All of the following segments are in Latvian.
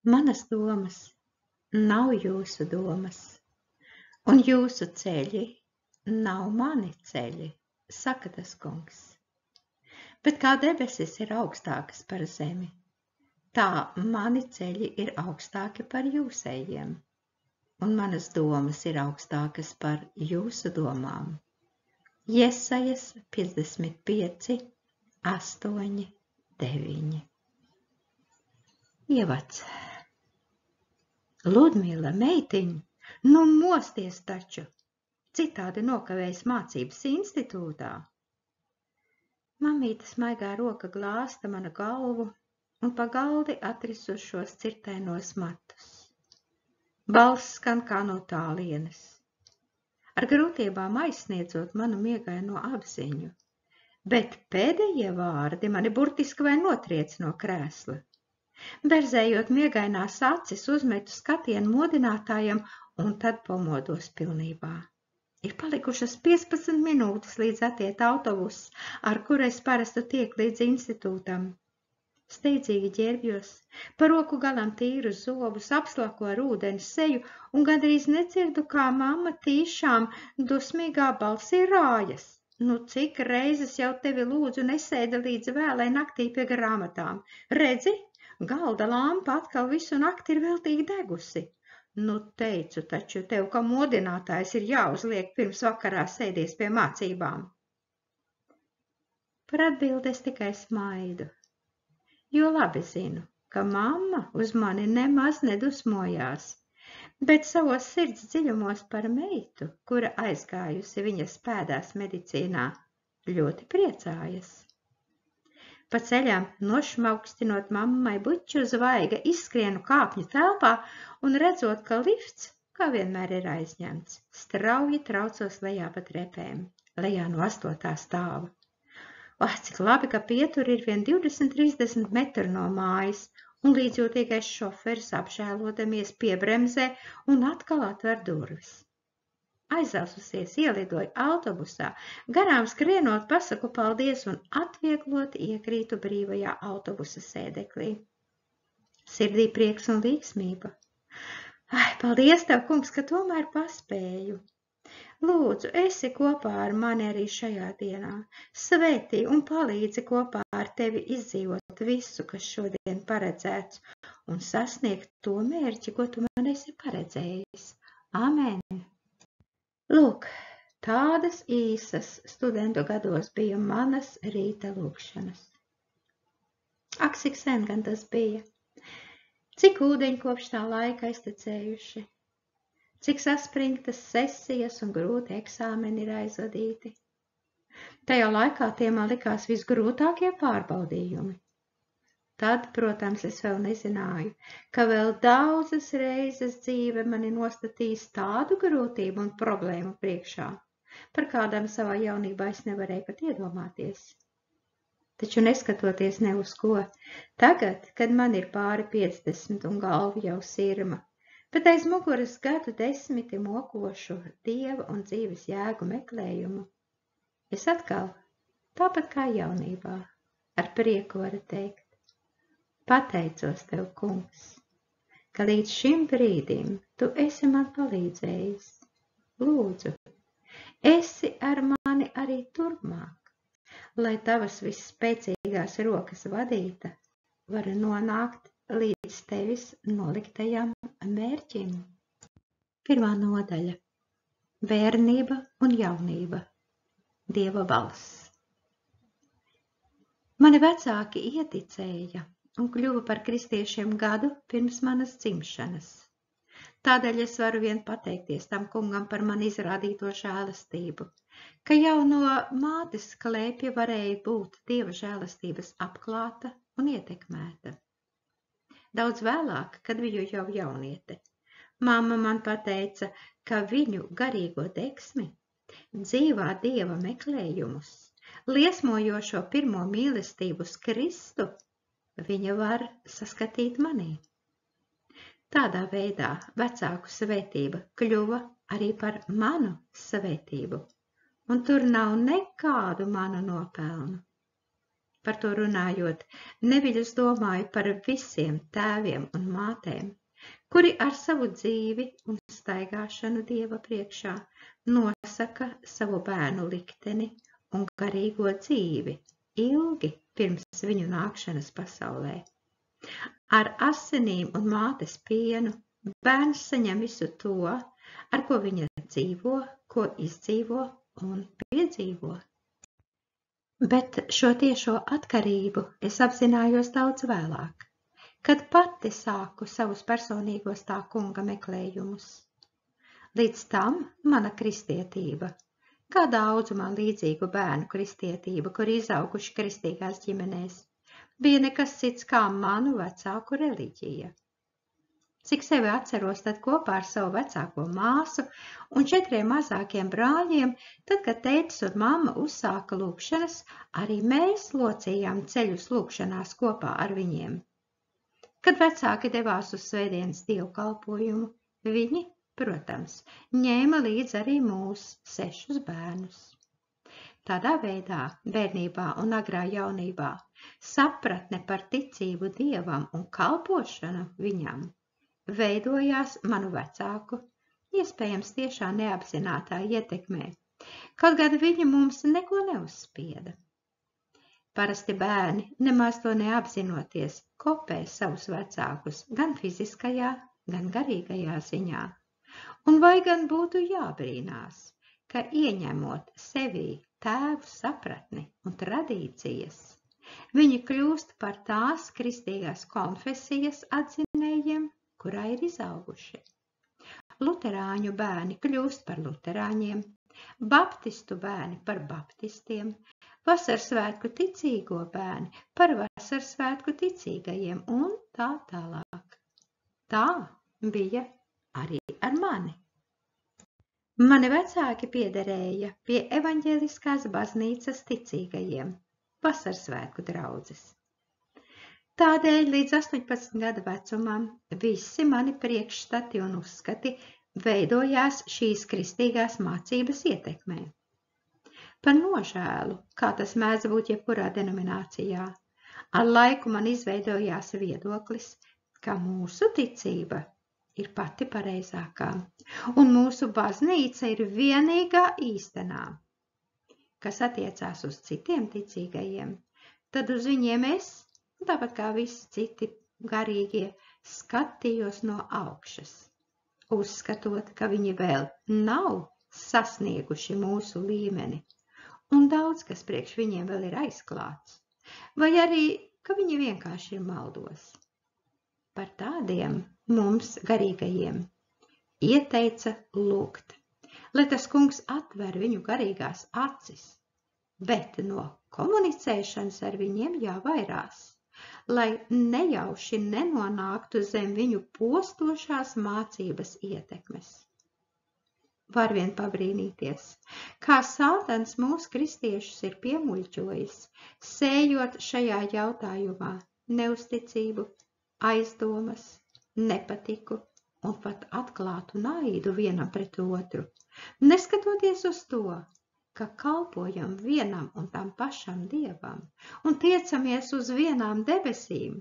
Manas domas nav jūsu domas, un jūsu ceļi nav mani ceļi, saka tas kungs. Bet kā debesis ir augstākas par zemi, tā mani ceļi ir augstāki par jūsējiem, un manas domas ir augstākas par jūsu domām. Jesajas 55, 8, 9. Ievads. Ludmila, meitiņ, nu mosties taču, citādi nokavējas mācības institūtā. Mamīte smaigā roka glāsta manu galvu un pa galdi atrisušos cirtainos matus. Balss skan kā no tālienes, ar grūtībām aizsniedzot manu miegaino apziņu, bet pēdējie vārdi mani burtiski vai notriec no krēsla. Berzējot miegainās acis, uzmetu skatienu modinātājam un tad pamodos pilnībā. Ir palikušas 15 minūtes līdz attiet autobuss, ar kuru es parasti tiek līdz institūtam. Steidzīgi ģērbjos, pa roku galam tīru zobus, apslako ar ūdeni seju un gandrīz nedzirdu, kā mamma tīšām dusmīgā balsī rājas. Nu, cik reizes jau tevi lūdzu nesēdi līdz vēlai naktī pie grāmatām. Redzi? Galda lampa atkal visu nakti ir veltīgi degusi. Nu, teicu taču tev, ka modinātājs ir jāuzliek pirms vakarā sēdies pie mācībām. Par atbildi es tikai smaidu, jo labi zinu, ka mamma uz mani nemaz nedusmojās, bet savos sirds dziļumos par meitu, kura aizgājusi viņas pēdās medicīnā, ļoti priecājas. Pa ceļām, nošmaukstinot mammai buču zvaiga, izskrienu kāpņu telpā un redzot, ka lifts, kā vienmēr ir aizņemts, strauji traucos lejā pa trepēm, lejā no 8. stāva. Cik labi, ka pietur ir vien 20-30 metru no mājas, un līdzjūtīgais šoferis apžēlodamies piebremzē un atkal atver durvis. Aizaususies ielidoju autobusā, garām skrienot pasaku paldies un atviegloti iekrītu brīvajā autobusa sēdeklī. Sirdī prieks un līgsmība. Paldies tev, kungs, ka tomēr paspēju. Lūdzu, esi kopā ar mani arī šajā dienā. Svētī un palīdzi kopā ar tevi izdzīvot visu, kas šodien paredzēts, un sasniegt to mērķi, ko tu man esi paredzējis. Amen! Lūk, tādas īsas studentu gados bija manas rīta lūkšanas. Ak, cik sen gan tas bija, cik ūdeņi kopš tā laika aiztecējuši, cik saspringtas sesijas un grūti eksāmeni ir aizvadīti. Tajā laikā tie man likās visgrūtākie pārbaudījumi. Tad, protams, es vēl nezināju, ka vēl daudzas reizes dzīve mani nostatīs tādu grūtību un problēmu priekšā, par kādām savā jaunībā es nevarēju pat iedomāties. Taču neskatoties ne uz ko, tagad, kad man ir pāri 50 un galva jau sirma, bet aiz muguras gadu desmiti mokošu dieva un dzīves jēgu meklējumu, es atkal, tāpat kā jaunībā, ar prieku varu teikt. Pateicos tev, kungs, ka līdz šim brīdim tu esi man palīdzējis. Lūdzu, esi ar mani arī turpmāk, lai tavas visspēcīgās rokas vadīta var nonākt līdz tevis noliktajam mērķim. 1. nodaļa. Bērnība un jaunība. Dieva balss. Mani vecāki ieticēja un kļuva par kristiešiem gadu pirms manas dzimšanas. Tādēļ es varu vien pateikties tam kungam par man izrādīto žēlastību, ka jau no mātes klēpja varēja būt Dieva žēlastības apklāta un ietekmēta. Daudz vēlāk, kad biju jau jauniete, mamma man pateica, ka viņu garīgo deksmi, dzīvā Dieva meklējumus, liesmojošo pirmo mīlestību uz Kristu, viņa var saskatīt manī. Tādā veidā vecāku svētība kļuva arī par manu svētību, un tur nav nekādu manu nopelnu. Par to runājot, neviļus domāju par visiem tēviem un mātēm, kuri ar savu dzīvi un staigāšanu Dieva priekšā nosaka savu bērnu likteni un garīgo dzīvi ilgi pirms viņu nākšanas pasaulē. Ar asinīm un mātes pienu bērns saņem visu to, ar ko viņa dzīvo, ko izdzīvo un piedzīvo. Bet šo tiešo atkarību es apzinājos daudz vēlāk, kad pati sāku savus personīgos tā kunga meklējumus. Līdz tam mana kristietība, kā daudzu man līdzīgu bērnu kristietība, kuri izauguši kristīgās ģimenēs, bija nekas cits kā manu vecāku reliģija. Cik sevi atceros, tad kopā ar savu vecāko māsu un 4 mazākiem brāļiem, tad, kad tētis un mamma uzsāka lūgšanas, arī mēs locījām ceļus lūgšanās kopā ar viņiem. Kad vecāki devās uz svētdienas dievkalpojumu, viņi, protams, ņēma līdz arī mūs 6 bērnus. Tādā veidā, bērnībā un agrā jaunībā, sapratne par ticību Dievam un kalpošanu viņam veidojās manu vecāku, iespējams tiešā neapzinātā ietekmē, kaut gan viņi mums neko neuzspieda. Parasti bērni, nemaz to neapzinoties, kopē savus vecākus gan fiziskajā, gan garīgajā ziņā. Un vai gan būtu jābrīnās, ka ieņemot sevī tēvu sapratni un tradīcijas, viņi kļūst par tās kristīgās konfesijas atzinējiem, kurā ir izauguši. Luterāņu bērni kļūst par luterāņiem, baptistu bērni par baptistiem, vasarsvētku ticīgo bērni par vasarsvētku ticīgajiem un tā tālāk. Tā bija arī ar mani. Mani vecāki piederēja pie evaņģeliskās baznīcas ticīgajiem, vasarsvētku draudzes. Tādēļ līdz 18 gadu vecumam visi mani priekšstati un uzskati veidojās šīs kristīgās mācības ietekmē. Par nožēlu, kā tas mēdz būt jebkurā denominācijā, ar laiku man izveidojās viedoklis, ka mūsu ticība ir pati pareizākā, un mūsu baznīca ir vienīgā īstenā. Kas attiecās uz citiem ticīgajiem, tad uz viņiem es, tāpat kā visi citi garīgie, skatījos no augšas, uzskatot, ka viņi vēl nav sasnieguši mūsu līmeni, un daudz kas priekš viņiem vēl ir aizklāts, vai arī, ka viņi vienkārši ir maldos. Par tādiem mums garīgajiem ieteica lūgt, lai tas kungs atver viņu garīgās acis, bet no komunicēšanas ar viņiem jāvairās, lai nejauši nenonāktu zem viņu postošās mācības ietekmes. Var vien pabrīnīties, kā Sātans mūsu kristiešus ir piemuļķojis, sējot šajā jautājumā neusticību, aizdomas, nepatiku un pat atklātu naidu vienam pret otru, neskatoties uz to, ka kalpojam vienam un tam pašam Dievam un tiecamies uz vienām debesīm,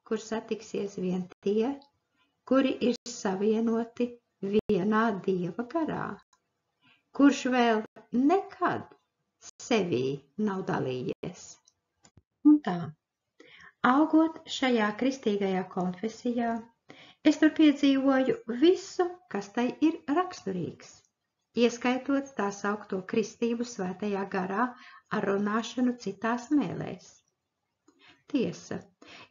kur satiksies vien tie, kuri ir savienoti vienā Dieva garā, kurš vēl nekad sevī nav dalījies. Un tā, augot šajā kristīgajā konfesijā, es tur piedzīvoju visu, kas tai ir raksturīgs, ieskaitot tā saukto kristību svētajā garā ar runāšanu citās mēlēs. Tiesa,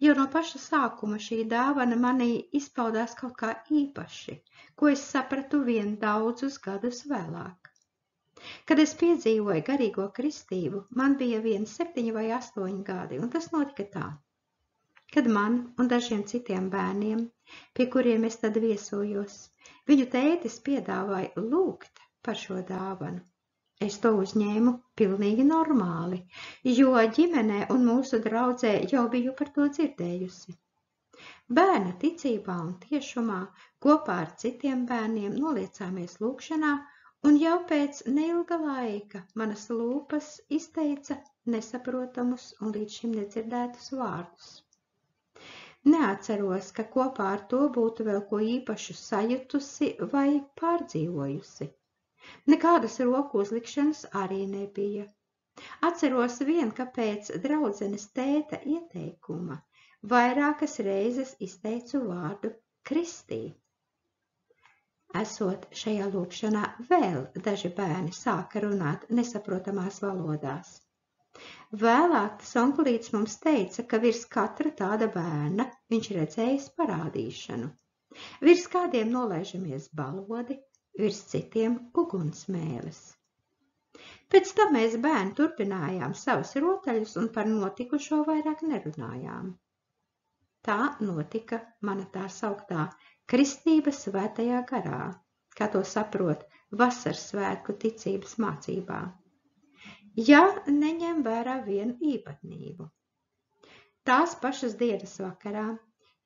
jau no paša sākuma šī dāvana manī izpaudās kaut kā īpaši, ko es sapratu vien daudzus gadus vēlāk. Kad es piedzīvoju garīgo kristību, man bija vien 7 vai 8 gadi, un tas notika tā, kad man un dažiem citiem bērniem, pie kuriem es tad viesojos, viņu tētis piedāvāja lūgt par šo dāvanu. Es to uzņēmu pilnīgi normāli, jo ģimenē un mūsu draudzē jau biju par to dzirdējusi. Bērna ticībā un tiešumā kopā ar citiem bērniem noliecāmies lūgšanā, un jau pēc neilga laika manas lūpas izteica nesaprotamus un līdz šim nedzirdētus vārdus. Neatceros, ka kopā ar to būtu vēl ko īpašu sajutusi vai pārdzīvojusi. Nekādas roku uzlikšanas arī nebija. Atceros vien, ka pēc draudzenes tēta ieteikuma vairākas reizes izteicu vārdu kristī. Esot šajā lūkšanā, vēl daži bērni sāka runāt nesaprotamās valodās. Vēlāk tas onkulīts mums teica, ka virs katra tāda bērna viņš redzējis parādīšanu. Virs kādiem nolaižamies balodi, virs citiem ugunsmēles. Pēc tam mēs bērni turpinājām savas rotaļus un par notikušo vairāk nerunājām. Tā notika mana tā sauktā kristība svētajā garā, kā to saprot vasaras svētku ticības mācībā. Ja neņem vērā vienu īpatnību. Tās pašas dienas vakarā,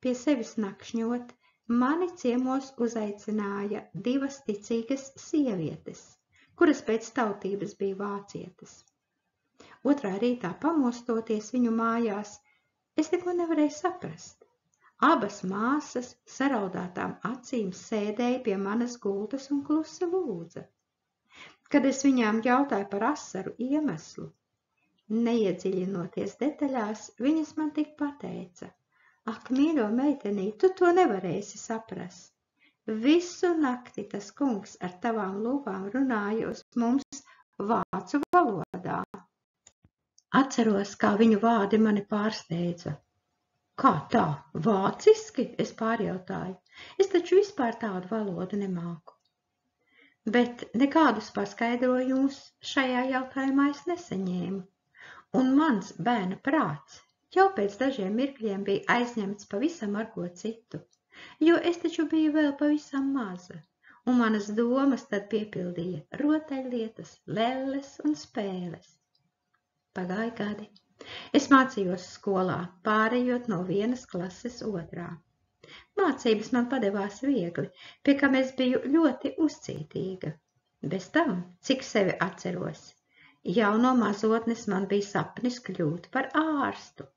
pie sevis nakšņot, mani ciemos uzaicināja divas ticīgas sievietes, kuras pēc tautības bija vācietes. Otrā rītā pamostoties viņu mājās, es neko nevarēju saprast. Abas māsas saraudātām acīm sēdēja pie manas gultas un klusi lūdza. Kad es viņām jautāju par asaru iemeslu, neiedziļinoties detaļās, viņas man tik pateica: ak, mīļo meitenī, tu to nevarēsi saprast. Visu nakti tas kungs ar tavām lūpām runāja uz mums vācu valodā. Atceros, kā viņu vārdi mani pārsteidza. Kā tā, vāciski? Es pārjautāju. Es taču vispār tādu valodu nemāku. Bet nekādus paskaidrojumus šajā jautājumā es nesaņēmu, un mans bērna prāts jau pēc dažiem mirkļiem bija aizņemts pavisam ar ko citu, jo es taču biju vēl pavisam maza, un manas domas tad piepildīja rotaļlietas, lelles un spēles. Pagāja gadi. Es mācījos skolā, pārējot no vienas klases otrā. Mācības man padevās viegli, pie kam es biju ļoti uzcītīga. Bez tam, cik sevi atceros, jau no mazotnes man bija sapnis kļūt par ārstu.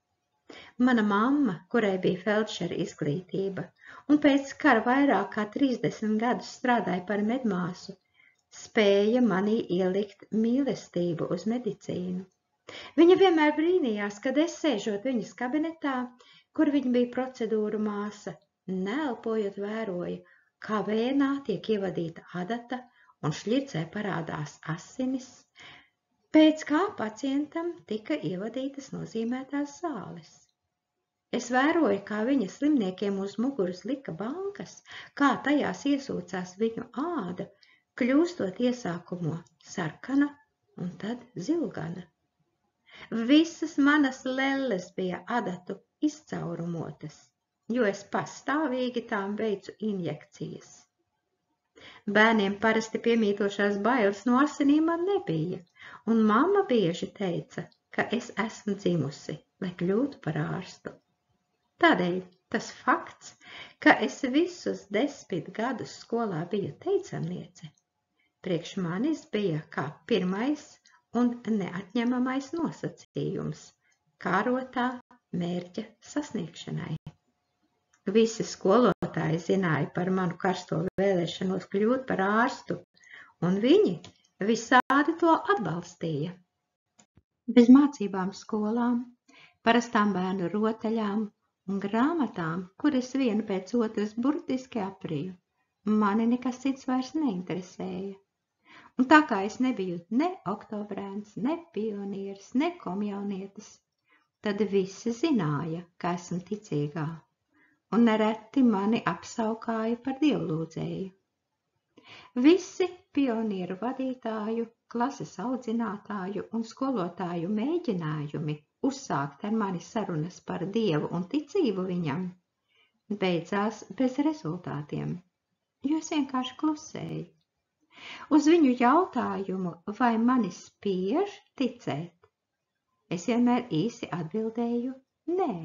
Mana mamma, kurai bija feldšera izglītība, un pēc kara vairāk kā 30 gadus strādāja par medmāsu, spēja manī ielikt mīlestību uz medicīnu. Viņa vienmēr brīnījās, kad es sēžot viņas kabinetā, kur viņa bija procedūru māsa, neelpojot vēroja, kā vēnā tiek ievadīta adata un šļircē parādās asinis, pēc kā pacientam tika ievadītas nozīmētās zāles. Es vēroju, kā viņa slimniekiem uz muguras lika bankas, kā tajās iesūcās viņu āda, kļūstot iesākumo sarkana un tad zilgana. Visas manas lelles bija adatu izcaurumotas, jo es pastāvīgi tām veicu injekcijas. Bērniem parasti piemītošās bailes no asinīm man nebija, un mamma bieži teica, ka es esmu dzimusi, lai kļūtu par ārstu. Tādēļ tas fakts, ka es visus 10 gadus skolā biju teicamniece, priekš manis bija kā pirmais un neatņemamais nosacījums kārotā mērķa sasniegšanai. Visi skolotāji zināja par manu karsto vēlēšanos kļūt par ārstu, un viņi visādi to atbalstīja. Bez mācībām skolām, parastām bērnu rotaļām un grāmatām, kuras vienu pēc otras burtiski apriju, mani nekas cits vairs neinteresēja. Un tā kā es nebiju ne oktobrēns, ne pionieris, ne komjaunietis, tad visi zināja, ka esmu ticīgā, un nereti mani apsaukāja par dievlūdzēju. Visi pionieru vadītāju, klases audzinātāju un skolotāju mēģinājumi uzsākt ar mani sarunas par Dievu un ticību viņam beidzās bez rezultātiem, jo es vienkārši klusēju. Uz viņu jautājumu, vai mani spiež ticēt, es vienmēr īsi atbildēju nē,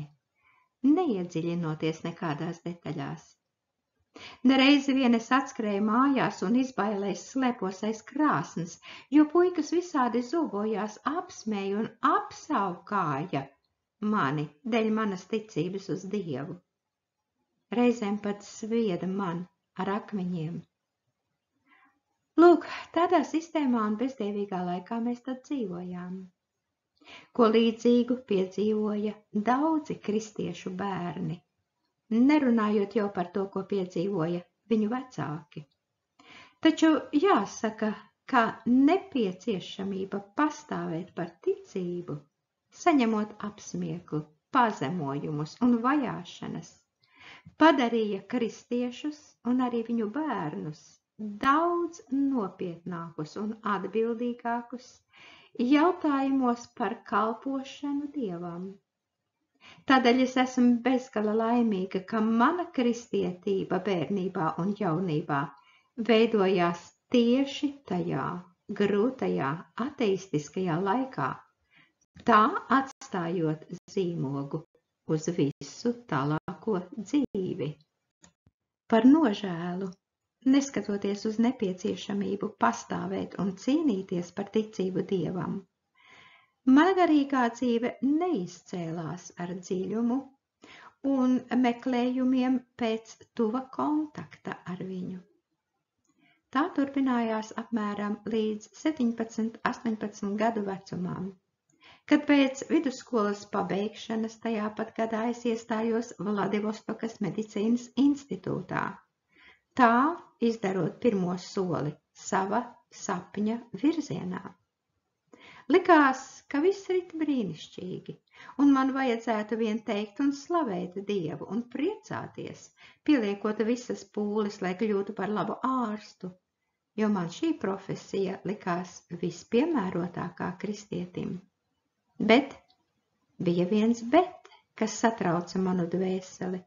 neiedziļinoties nekādās detaļās. Nereizi vien es atskrēju mājās un izbailēs slēpos aiz krāsnes, jo puikas visādi zobojās, apsmēja un apsaukāja mani dēļ manas ticības uz Dievu. Reizēm pat svieda man ar akmeņiem. Lūk, tādā sistēmā un bezdievīgā laikā mēs tad dzīvojām. Ko līdzīgu piedzīvoja daudzi kristiešu bērni, nerunājot jau par to, ko piedzīvoja viņu vecāki. Taču jāsaka, ka nepieciešamība pastāvēt par ticību, saņemot apsmieklu, pazemojumus un vajāšanas, padarīja kristiešus un arī viņu bērnus daudz nopietnākus un atbildīgākus jautājumos par kalpošanu Dievam. Tādēļ es esmu bezgala laimīga, ka mana kristietība bērnībā un jaunībā veidojās tieši tajā grūtajā ateistiskajā laikā, tā atstājot zīmogu uz visu tālāko dzīvi. Par nožēlu, neskatoties uz nepieciešamību pastāvēt un cīnīties par ticību Dievam, mana garīgā dzīve neizcēlās ar dziļumu un meklējumiem pēc tuva kontakta ar viņu. Tā turpinājās apmēram līdz 17, 18 gadu vecumam, kad pēc vidusskolas pabeigšanas tajā pat gadā es iestājos Vladivostokas medicīnas institūtā, tā izdarot pirmo soli sava sapņa virzienā. Likās, ka viss rit brīnišķīgi, un man vajadzētu vien teikt un slavēt Dievu un priecāties, pieliekot visas pūles, lai kļūtu par labu ārstu, jo man šī profesija likās vispiemērotākā kristietim. Bet bija viens bet, kas satrauca manu dvēseli,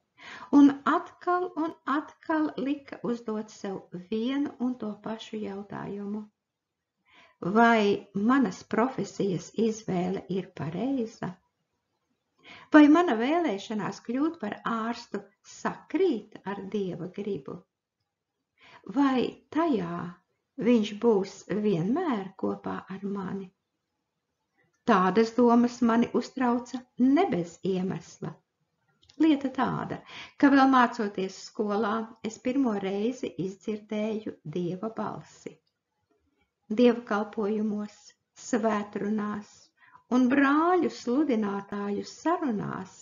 un atkal lika uzdot sev vienu un to pašu jautājumu. Vai manas profesijas izvēle ir pareiza? Vai mana vēlēšanās kļūt par ārstu sakrīt ar Dieva gribu? Vai tajā viņš būs vienmēr kopā ar mani? Tādas domas mani uztrauca ne bez iemesla. Lieta tāda, ka vēl mācoties skolā, es pirmo reizi izdzirdēju Dieva balsi. Dieva kalpojumos, svētrunās un brāļu sludinātāju sarunās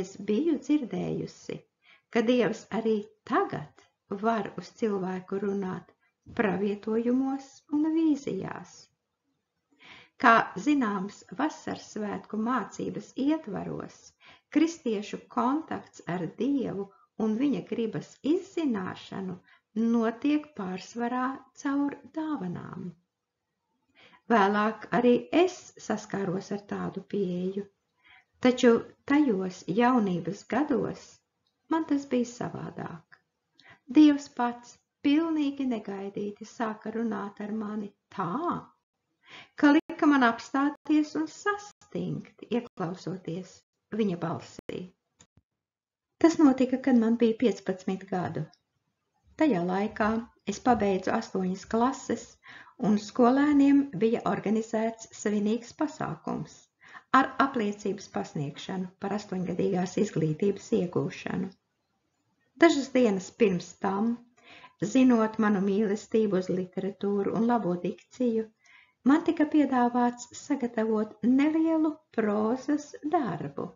es biju dzirdējusi, ka Dievs arī tagad var uz cilvēku runāt pravietojumos un vīzijās. Kā zināms, vasarsvētku mācības ietvaros, kristiešu kontakts ar Dievu un viņa gribas izzināšanu notiek pārsvarā caur dāvanām. Vēlāk arī es saskāros ar tādu pieeju, taču tajos jaunības gados man tas bija savādāk. Dievs pats pilnīgi negaidīti sāka runāt ar mani tā, ka lika man apstāties un sastingt, ieklausoties viņa balsī. Tas notika, kad man bija 15 gadu. Tajā laikā es pabeidzu 8 klases, un skolēniem bija organizēts svinīgs pasākums ar apliecības pasniegšanu par 8-gadīgās izglītības iegūšanu. Dažas dienas pirms tam, zinot manu mīlestību uz literatūru un labo dikciju, man tika piedāvāts sagatavot nelielu prozas darbu,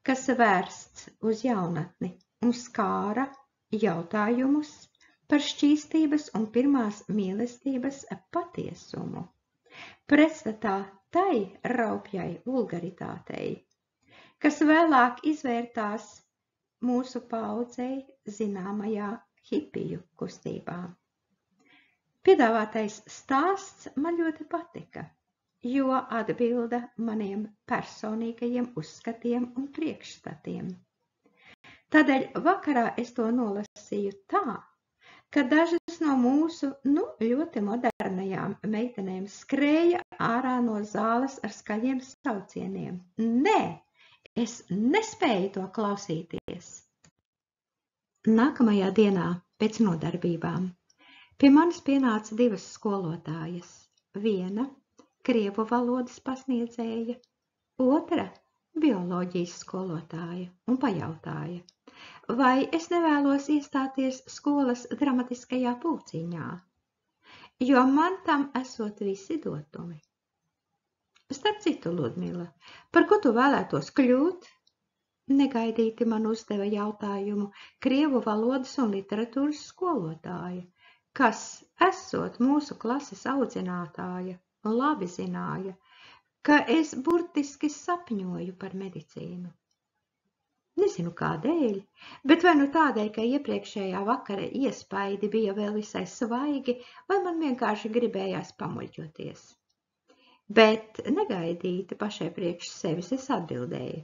kas vērsts uz jaunatni un skāra jautājumus par šķīstības un pirmās mīlestības patiesumu, pretstatā tai raupjai vulgaritātei, kas vēlāk izvērtās mūsu paaudzei zināmajā hipiju kustībā. Piedāvātais stāsts man ļoti patika, jo atbilda maniem personīgajiem uzskatiem un priekšstatiem. Tādēļ vakarā es to nolasīju tā, ka dažas no mūsu ļoti modernajām meitenēm skrēja ārā no zāles ar skaļiem saucieniem. Nē, es nespēju to klausīties. Nākamajā dienā, pēc nodarbībām. Pie manis pienāca 2 skolotājas. Viena krievu valodas pasniedzēja, otra bioloģijas skolotāja un pajautāja, vai es nevēlos iestāties skolas dramatiskajā pulciņā, jo man tam esot visi dotumi. Starp citu, Ludmila, par ko tu vēlētos kļūt? Negaidīti man uzdeva jautājumu krievu valodas un literatūras skolotāja, kas, esot mūsu klases audzinātāja, labi zināja, ka es burtiski sapņoju par medicīnu. Nezinu kādēļ, bet vai nu tādēļ, ka iepriekšējā vakara iespaidi bija vēl visai svaigi, vai man vienkārši gribējās pamuļķoties. Bet negaidīti pašai priekš sevis es atbildēju.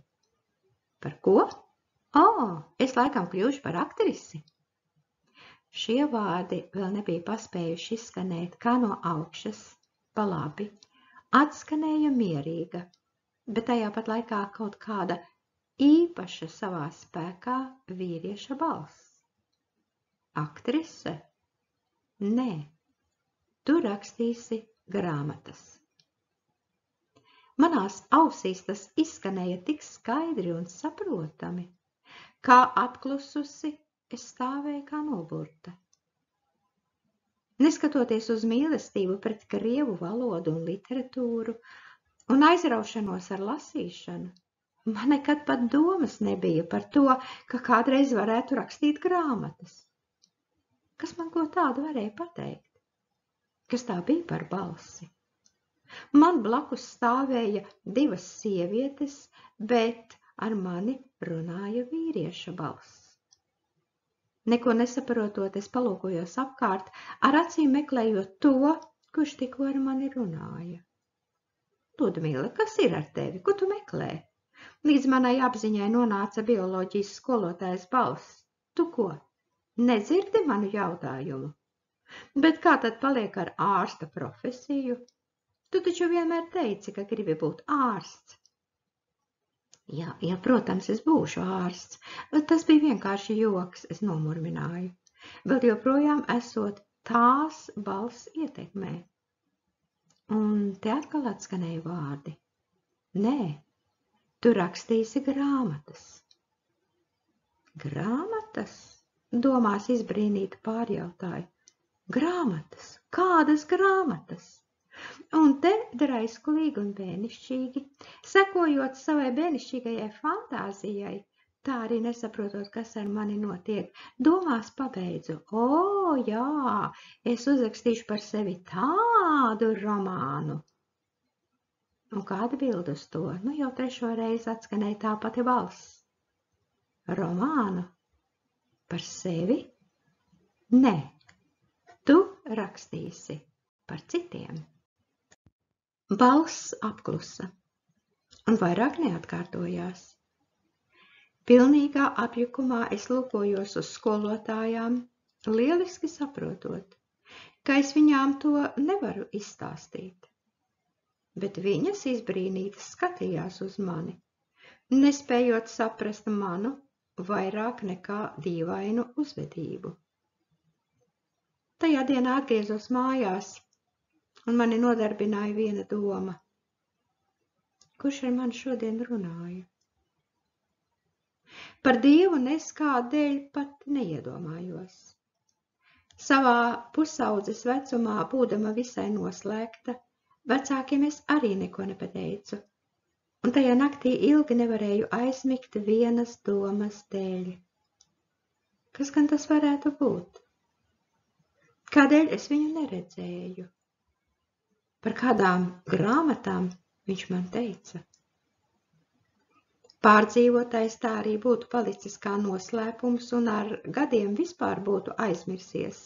Par ko? Es laikam kļūšu par aktrisi. Šie vārdi vēl nebija paspējuši izskanēt kā no augšas, pa labi, atskanēja mierīga, bet tajā pat laikā kaut kāda īpaša savā spēkā vīrieša balss. Aktrise? Nē, tu rakstīsi grāmatas. Manās ausīs tas izskanēja tik skaidri un saprotami, kā atklususi es stāvēju kā noburta. Neskatoties uz mīlestību pret krievu valodu un literatūru un aizraušanos ar lasīšanu, man nekad pat domas nebija par to, ka kādreiz varētu rakstīt grāmatas. Kas man ko tādu varēja pateikt? Kas tā bija par balsi? Man blakus stāvēja 2 sievietes, bet ar mani runāja vīrieša balss. Neko nesaprotot, es palūkojos apkārt, ar acīm meklējot to, kurš tikko ar mani runāja. Ludmila, kas ir ar tevi? Ko tu meklē? Līdz manai apziņai nonāca bioloģijas skolotājas balss. Tu ko? Nedzirdi manu jautājumu? Bet kā tad paliek ar ārsta profesiju? Tu taču vienmēr teici, ka gribi būt ārsts. Jā, protams, es būšu ārsts. Tas bija vienkārši joks, es nomurmināju. Vēl joprojām esot tās balss ietekmē. Un te atkal atskanēja vārdi. Nē, tu rakstīsi grāmatas. Grāmatas? Domās izbrīnīta pārjautāja. Grāmatas? Kādas grāmatas? Un te draiskulīgi un bērnišķīgi, sekojot savai bērnišķīgajai fantāzijai, tā arī nesaprotot, kas ar mani notiek, domās pabeidzu. Jā, es uzrakstīšu par sevi tādu romānu. Un kāda bilda uz to? Jau 3. reizi atskanēja tā pati balss. Romānu? Par sevi? Nē, tu rakstīsi par citiem. Balss apklusa, un vairāk neatkārtojās. Pilnīgā apjukumā es lūkojos uz skolotājām, lieliski saprotot, ka es viņām to nevaru izstāstīt. Bet viņas izbrīnītas skatījās uz mani, nespējot saprast manu vairāk nekā dīvainu uzvedību. Tajā dienā atgriezos mājās, un mani nodarbināja viena doma. Kurš ar mani šodien runāja? Par Dievu nes kādēļ pat neiedomājos. Savā pusaudzes vecumā, būdama visai noslēgta, vecākiem es arī neko nepateicu, un tajā naktī ilgi nevarēju aizmigt vienas domas dēļ. Kas gan tas varētu būt? Kādēļ es viņu neredzēju? Par kādām grāmatām viņš man teica. Pārdzīvotais tā arī būtu palicis kā noslēpums un ar gadiem vispār būtu aizmirsies,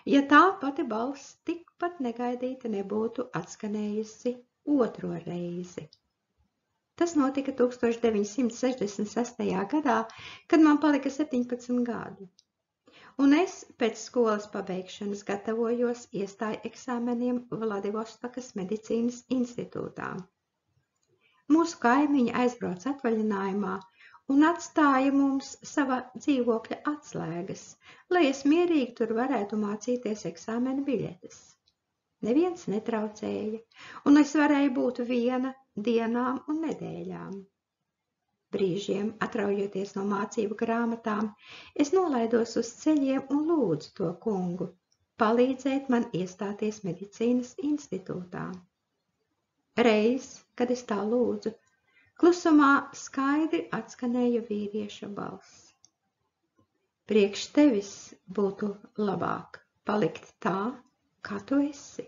ja tā pati balss tikpat negaidīti nebūtu atskanējusi 2. reizi. Tas notika 1966. gadā, kad man palika 17 gadu. Un es pēc skolas pabeigšanas gatavojos iestāju eksāmeniem Vladivostokas medicīnas institūtā. Mūsu kaimiņi aizbrauca atvaļinājumā, un atstāja mums sava dzīvokļa atslēgas, lai es mierīgi tur varētu mācīties eksāmena biļetes. Neviens netraucēja, un es varēju būt viena dienām un nedēļām. Brīžiem, atraujoties no mācību grāmatām, es nolaidos uz ceļiem un lūdzu to kungu palīdzēt man iestāties medicīnas institūtā. Reiz, kad es tā lūdzu, klusumā skaidri atskanēja vīrieša balss. Priekš tevis būtu labāk palikt tā, kā tu esi.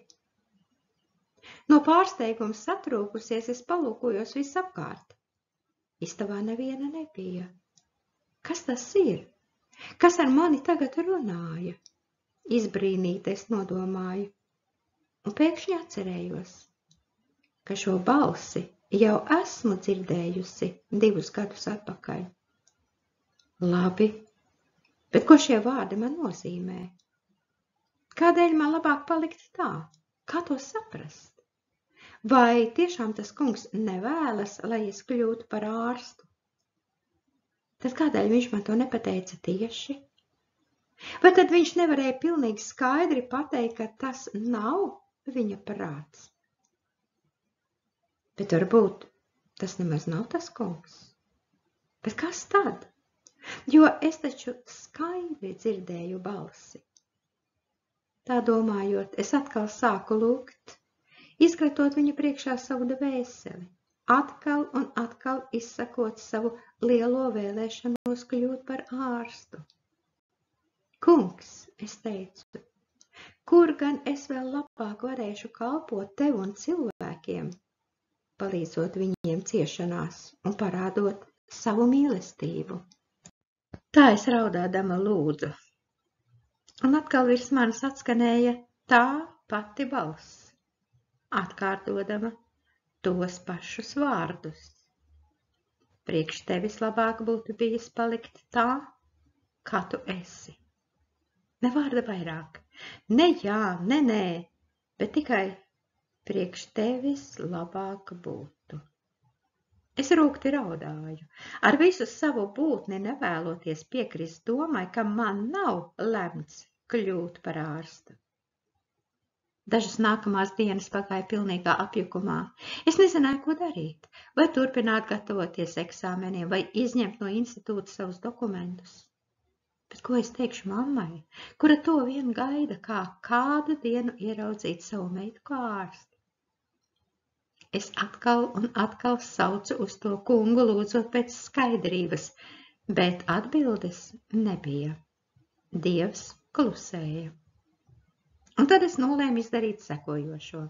No pārsteiguma satrūkusies, es palūkojos visapkārt. Istabā neviena nebija. Kas tas ir? Kas ar mani tagad runāja? Izbrīnīta es nodomāju, un pēkšņi atcerējos, ka šo balsi jau esmu dzirdējusi 2 gadus atpakaļ. Labi, bet ko šie vārdi man nozīmē? Kādēļ man labāk palikt tā? Kā to saprast? Vai tiešām tas kungs nevēlas, lai es kļūtu par ārstu? Tad kādēļ viņš man to nepateica tieši? Vai tad viņš nevarēja pilnīgi skaidri pateikt, ka tas nav viņa prāts? Bet varbūt tas nemaz nav tas kungs. Bet kas tad? Jo es taču skaidri dzirdēju balsi. Tā domājot, es atkal sāku lūgt, izkratot viņa priekšā savu dvēseli, atkal un atkal izsakot savu lielo vēlēšanos kļūt par ārstu. Kungs, es teicu, kur gan es vēl labāk varēšu kalpot tev un cilvēkiem, palīdzot viņiem ciešanās un parādot savu mīlestību. Tā es raudādama lūdzu, un atkal virs manis atskanēja tā pati balss, atkārtodama tos pašus vārdus. Priekš tevis labāk būtu bijis palikt tā, kā tu esi. Ne vārda vairāk, ne jā, ne nē, bet tikai priekš tevis labāk būtu. Es rūgti raudāju, ar visu savu būtni nevēloties piekrist domai, ka man nav lemts kļūt par ārstu. Dažas nākamās dienas pagāja pilnīgā apjukumā. Es nezināju, ko darīt, vai turpināt gatavoties eksāmeniem, vai izņemt no institūta savus dokumentus. Bet ko es teikšu mammai, kura to vien gaida, kā kādu dienu ieraudzīt savu meitu kā ārstu? Es atkal un atkal saucu uz to kungu, lūdzot pēc skaidrības, bet atbildes nebija. Dievs klusēja. Un tad es nolēmu izdarīt sekojošo.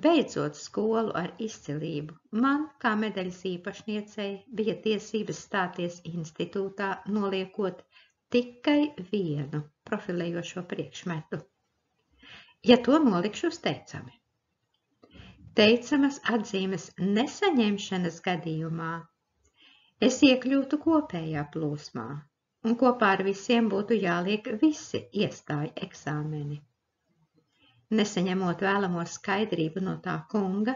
Beidzot skolu ar izcilību, man, kā medaļas īpašniecei, bija tiesības stāties institūtā, noliekot tikai vienu profilējošo priekšmetu. Ja to nolikšu uz teicami. Teicamas atzīmes nesaņemšanas gadījumā es iekļūtu kopējā plūsmā, un kopā ar visiem būtu jāliek visi iestāju eksāmeni. Nesaņemot vēlamo skaidrību no tā kunga,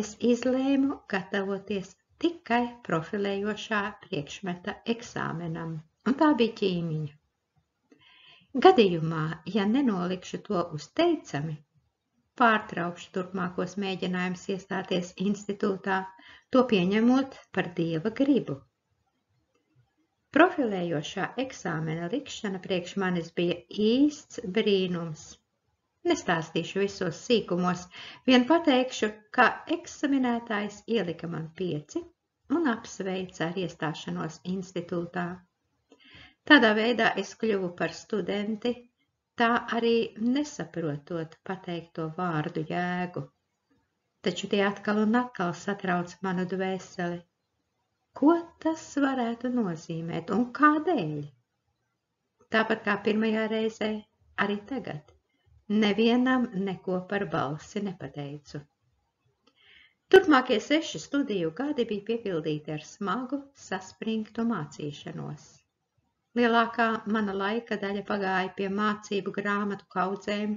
es izlēmu gatavoties tikai profilējošā priekšmeta eksāmenam, un tā bija ķīmiņa. Gadījumā, ja nenolikšu to uz teicami, pārtraukšu turpmākos mēģinājumus iestāties institūtā, to pieņemot par Dieva gribu. Profilējošā eksāmena likšana priekš manis bija īsts brīnums. Nestāstīšu visos sīkumos, vien pateikšu, ka eksaminētājs ielika man 5 un apsveica ar iestāšanos institūtā. Tādā veidā es kļuvu par studenti, tā arī nesaprotot pateikto vārdu jēgu. Taču tie atkal un atkal satrauc manu dvēseli. Ko tas varētu nozīmēt un kādēļ? Tāpat kā pirmajā reizē, arī tagad. Nevienam neko par balsi nepateicu. Turpmākie 6 studiju gadi bija piepildīti ar smagu, saspringtu mācīšanos. Lielākā mana laika daļa pagāja pie mācību grāmatu kaudzēm,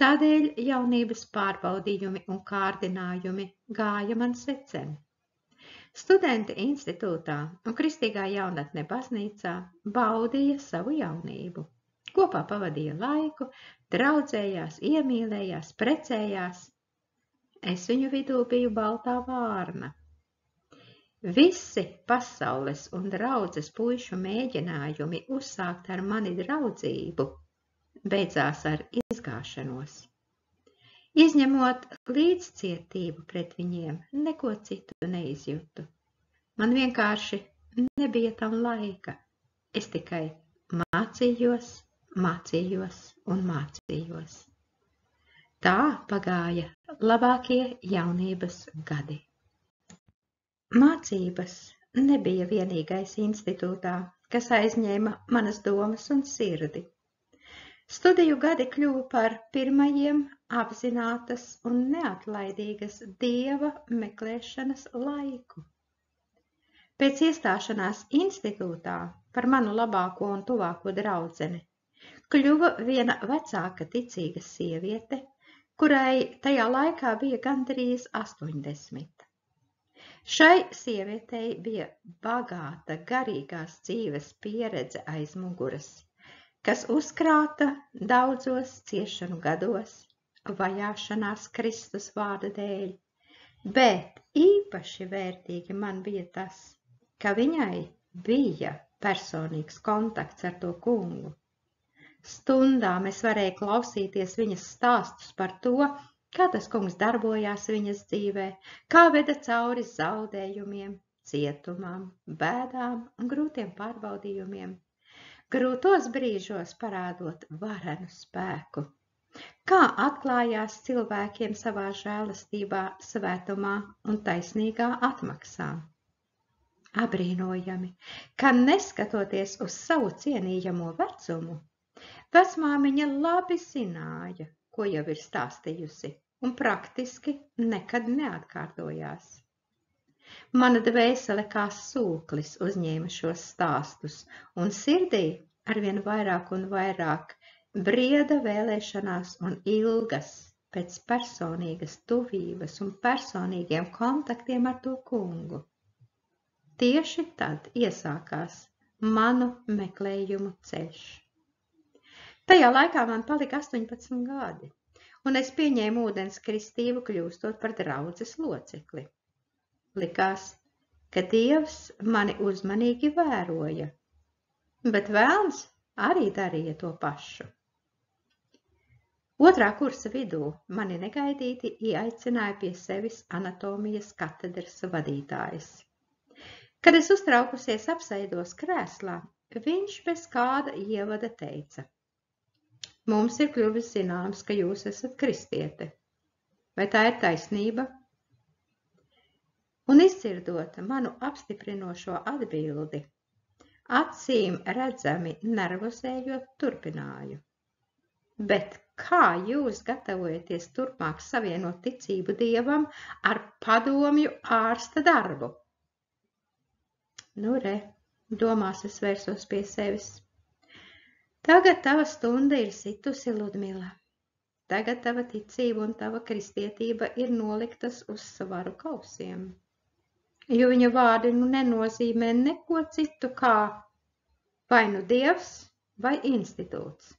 tādēļ jaunības pārbaudījumi un kārdinājumi gāja man secen. Studenti institūtā un kristīgā jaunatne baznīcā baudīja savu jaunību. Kopā pavadīja laiku, draudzējās, iemīlējās, precējās. Es viņu vidū biju baltā vārna. Visi pasaules un draudzes puišu mēģinājumi uzsākt ar mani draudzību beidzās ar izgāšanos. Izņemot līdzcietību pret viņiem, neko citu neizjūtu. Man vienkārši nebija tam laika. Es tikai mācījos un mācījos. Tā pagāja labākie jaunības gadi. Mācības nebija vienīgais institūtā, kas aizņēma manas domas un sirdi. Studiju gadi kļuva par pirmajiem apzinātas un neatlaidīgas Dieva meklēšanas laiku. Pēc iestāšanās institūtā par manu labāko un tuvāko draudzeni kļuva viena vecāka ticīga sieviete, kurai tajā laikā bija gandrīz 80. Šai sievietei bija bagāta garīgās dzīves pieredze aiz muguras, kas uzkrāta daudzos ciešanu gados, vajāšanās Kristus vārda dēļ, bet īpaši vērtīgi man bija tas, ka viņai bija personīgs kontakts ar to kungu. Stundām es varēju klausīties viņas stāstus par to, kā tas kungs darbojās viņas dzīvē, kā veda cauri zaudējumiem, cietumam, bēdām un grūtiem pārbaudījumiem, grūtos brīžos parādot varenu spēku, kā atklājās cilvēkiem savā žēlastībā, svētumā un taisnīgā atmaksā. Abrīnojami, ka neskatoties uz savu cienījamo vecumu, vecmāmiņa labi zināja, ko jau ir stāstījusi, un praktiski nekad neatkārtojās. Mana dvēsele kā sūklis uzņēma šos stāstus, un sirdī arvien vairāk un vairāk brieda vēlēšanās un ilgas pēc personīgas tuvības un personīgiem kontaktiem ar to kungu. Tieši tad iesākās manu meklējumu ceļš. Tajā laikā man palika 18 gadi, un es pieņēmu ūdens kristību, kļūstot par draudzes locekli. Likās, ka Dievs mani uzmanīgi vēroja, bet velns arī darīja to pašu. Otrā kursa vidū mani negaidīti ieaicināja pie sevis anatomijas katedras vadītājs. Kad es uztraukusies apsēdos krēslā, viņš bez kāda ievada teica: Mums ir kļuvis zināms, ka jūs esat kristiete. Vai tā ir taisnība? Un izdzirdot manu apstiprinošo atbildi, acīm redzami nervozējot turpināju. Bet kā jūs gatavojaties turpmāk savienot ticību Dievam ar padomju ārsta darbu? Nu re, domās es vērsos pie sevis. Tagad tava stunda ir situsi, Ludmila. Tagad tava ticība un tava kristietība ir noliktas uz svaru kausiem, jo viņa vārdi nenozīmē neko citu kā vai nu Dievs vai institūts.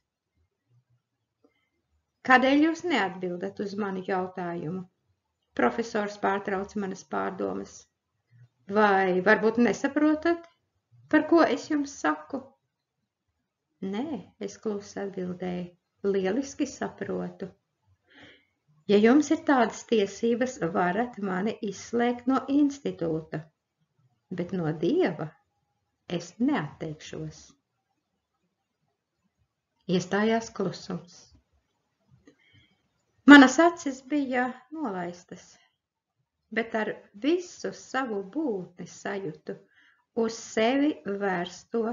Kādēļ jūs neatbildat uz manu jautājumu? Profesors pārtrauca manas pārdomas. Vai varbūt nesaprotat, par ko es jums saku? Nē, es klusi atbildēju, lieliski saprotu. Ja jums ir tādas tiesības, varat mani izslēgt no institūta, bet no Dieva es neatteikšos. Iestājās klusums. Manas acis bija nolaistas, bet ar visu savu būtni sajūtu uz sevi vērsto,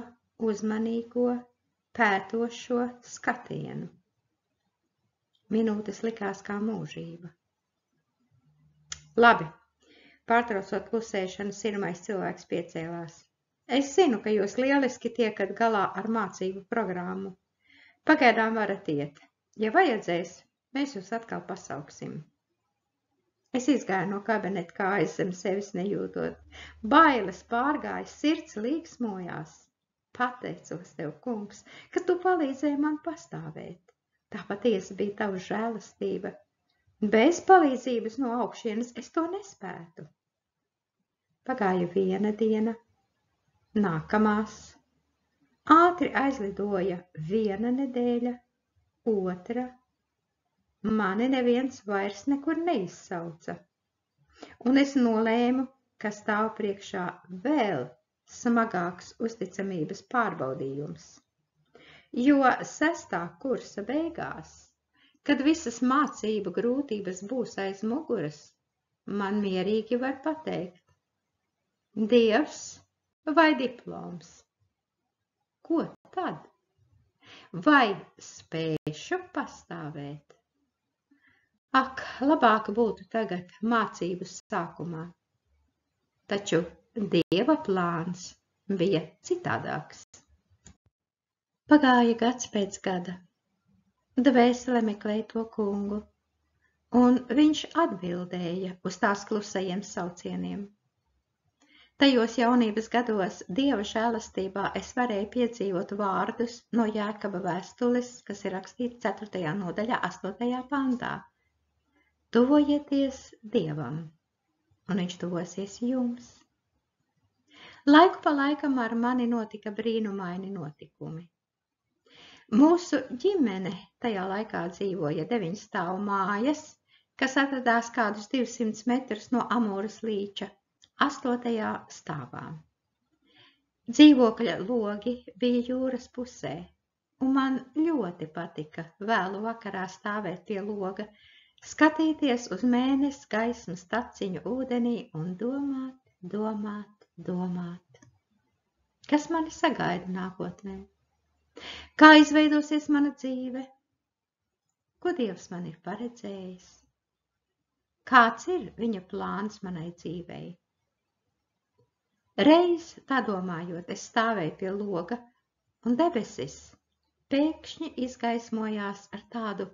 uzmanīgo, pētošo skatienu. Minūtes likās kā mūžība. Labi, pārtraucot klusēšanu, sirmais cilvēks piecēlās. Es zinu, ka jūs lieliski tiekat galā ar mācību programmu. Pagaidām varat iet. Ja vajadzēs, mēs jūs atkal pasauksim. Es izgāju no kabineta kājas zem sevis nejūtot. Bailes pārgāja, sirds līksmojās. Pateicos tev, kungs, ka tu palīdzēji man pastāvēt. Tā patiesi bija tava žēlastība. Bez palīdzības no augšienes es to nespētu. Pagāja viena diena, nākamās. Ātri aizlidoja viena nedēļa, otra. Mani neviens vairs nekur neizsauca. Un es nolēmu, ka stāv priekšā vēl smagāks uzticamības pārbaudījums. Jo 6. kursa beigās, kad visas mācību grūtības būs aiz muguras, man mierīgi var pateikt: Dievs vai diploms? Ko tad? Vai spēšu pastāvēt? Ak, labāk būtu tagad mācību sākumā. Taču Dieva plāns bija citādāks. Pagāja gads pēc gada. Dvēsele meklēja to kungu, un viņš atbildēja uz tās klusajiem saucieniem. Tajos jaunības gados Dieva žēlastībā es varēju piedzīvot vārdus no Jēkaba vēstules, kas ir rakstīts 4. nodaļā 8. pantā. Tuvojieties Dievam, un viņš tuvosies jums. Laiku pa laikam ar mani notika brīnumaini notikumi. Mūsu ģimene tajā laikā dzīvoja 9 stāvu mājas, kas atradās kādus 200 metrus no Amūras līča, 8. stāvā. Dzīvokļa logi bija jūras pusē, un man ļoti patika vēlu vakarā stāvēt pie loga, skatīties uz mēnesi gaismas taciņu ūdenī un domāt. Kas mani sagaida nākotnē? Kā izveidosies mana dzīve? Ko Dievs man ir paredzējis? Kāds ir viņa plāns manai dzīvei? Reiz, tā domājot, es stāvēju pie loga, un debesis pēkšņi izgaismojās ar tādu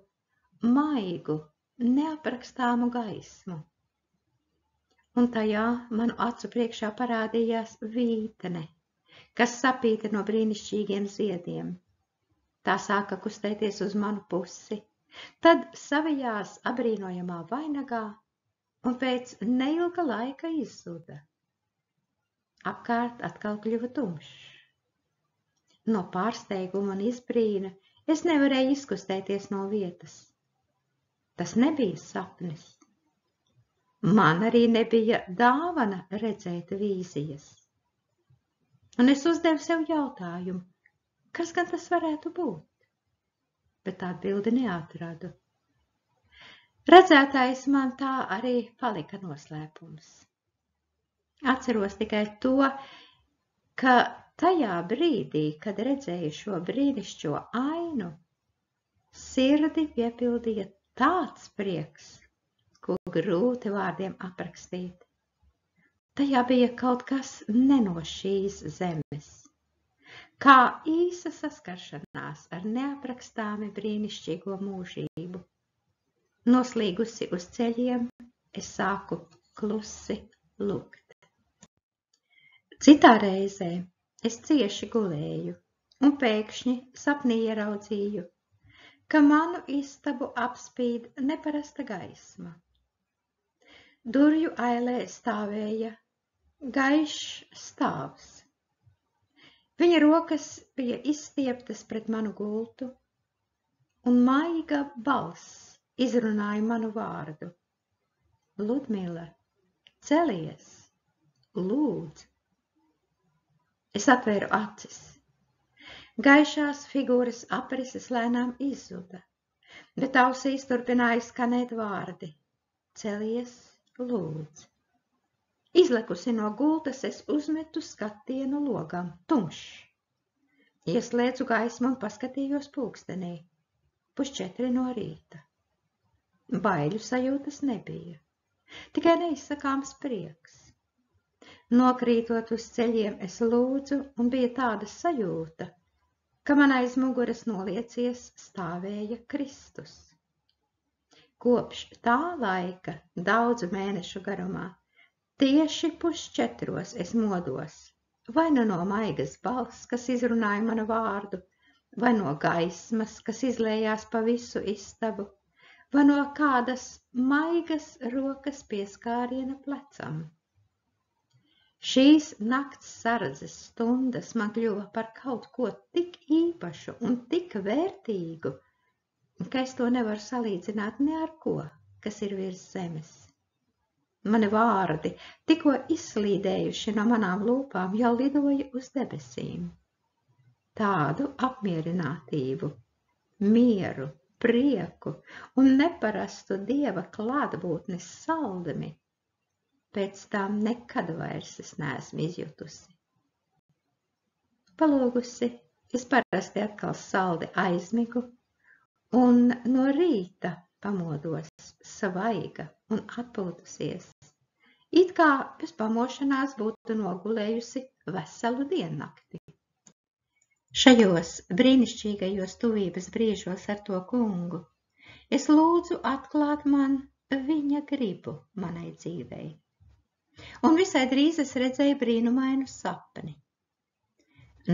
maigu, neaprakstāmu gaismu. Un tajā manu acu priekšā parādījās vītene, kas sapīta no brīnišķīgiem ziediem. Tā sāka kustēties uz manu pusi, tad savijās abrīnojamā vainagā un pēc neilga laika izzuda. Apkārt atkal kļuva tumšs. No pārsteiguma un izbrīna es nevarēju izkustēties no vietas. Tas nebija sapnis. Man arī nebija dāvana redzēt vīzijas. Un es uzdevu sev jautājumu, kas gan tas varētu būt? Bet atbildi neatradu. Redzētais man tā arī palika noslēpums. Atceros tikai to, ka tajā brīdī, kad redzēju šo brīnišķo ainu, sirdi piepildīja tāds prieks, ko grūti vārdiem aprakstīt. Tajā bija kaut kas ne no šīs zemes, kā īsa saskaršanās ar neaprakstāmi brīnišķīgo mūžību. Noslīgusi uz ceļiem, es sāku klusi lūgt. Citā reizē es cieši gulēju un pēkšņi sapnī ieraudzīju, ka manu istabu apspīd neparasta gaisma. Durvju ailē stāvēja gaišs stāvs. Viņa rokas bija izstieptas pret manu gultu, un maiga balss izrunāja manu vārdu. Ludmila, celies, lūdzu. Es atvēru acis. Gaišās figūras aprises lēnām izzuda, bet ausīs turpināja skanēt vārdi. Celies, lūdzu. Izlekusi no gultas, es uzmetu skatienu logam, tumšs. Ieslēdzu gaismu un paskatījos pulkstenī. 3:30 no rīta. Baiļu sajūtas nebija, tikai neizsakāms prieks. Nokrītot uz ceļiem, es lūdzu, un bija tāda sajūta, ka man aiz muguras noliecies stāvēja Kristus. Kopš tā laika, daudzu mēnešu garumā, tieši 3:30 es modos, vai nu no maigas balss, kas izrunāja manu vārdu, vai no gaismas, kas izlējās pa visu istabu, vai no kādas maigas rokas pieskāriena plecam. Šīs nakts sardzes stundas man kļuva par kaut ko tik īpašu un tik vērtīgu, ka es to nevaru salīdzināt ne ar ko, kas ir virs zemes. Mani vārdi, tikko izslīdējuši no manām lūpām, jau lidoja uz debesīm. Tādu apmierinātību, mieru, prieku un neparastu Dieva klātbūtnes saldumi pēc tam nekad vairs es neesmu izjutusi. Palūgusi, es parasti atkal saldi aizmigu un no rīta pamodos svaiga un atpūtusies, it kā bez pamošanās būtu nogulējusi veselu diennakti. Šajos brīnišķīgajos tuvības brīžos ar to kungu es lūdzu atklāt man viņa gribu manai dzīvei. Un visai drīz es redzēju brīnumainu sapni.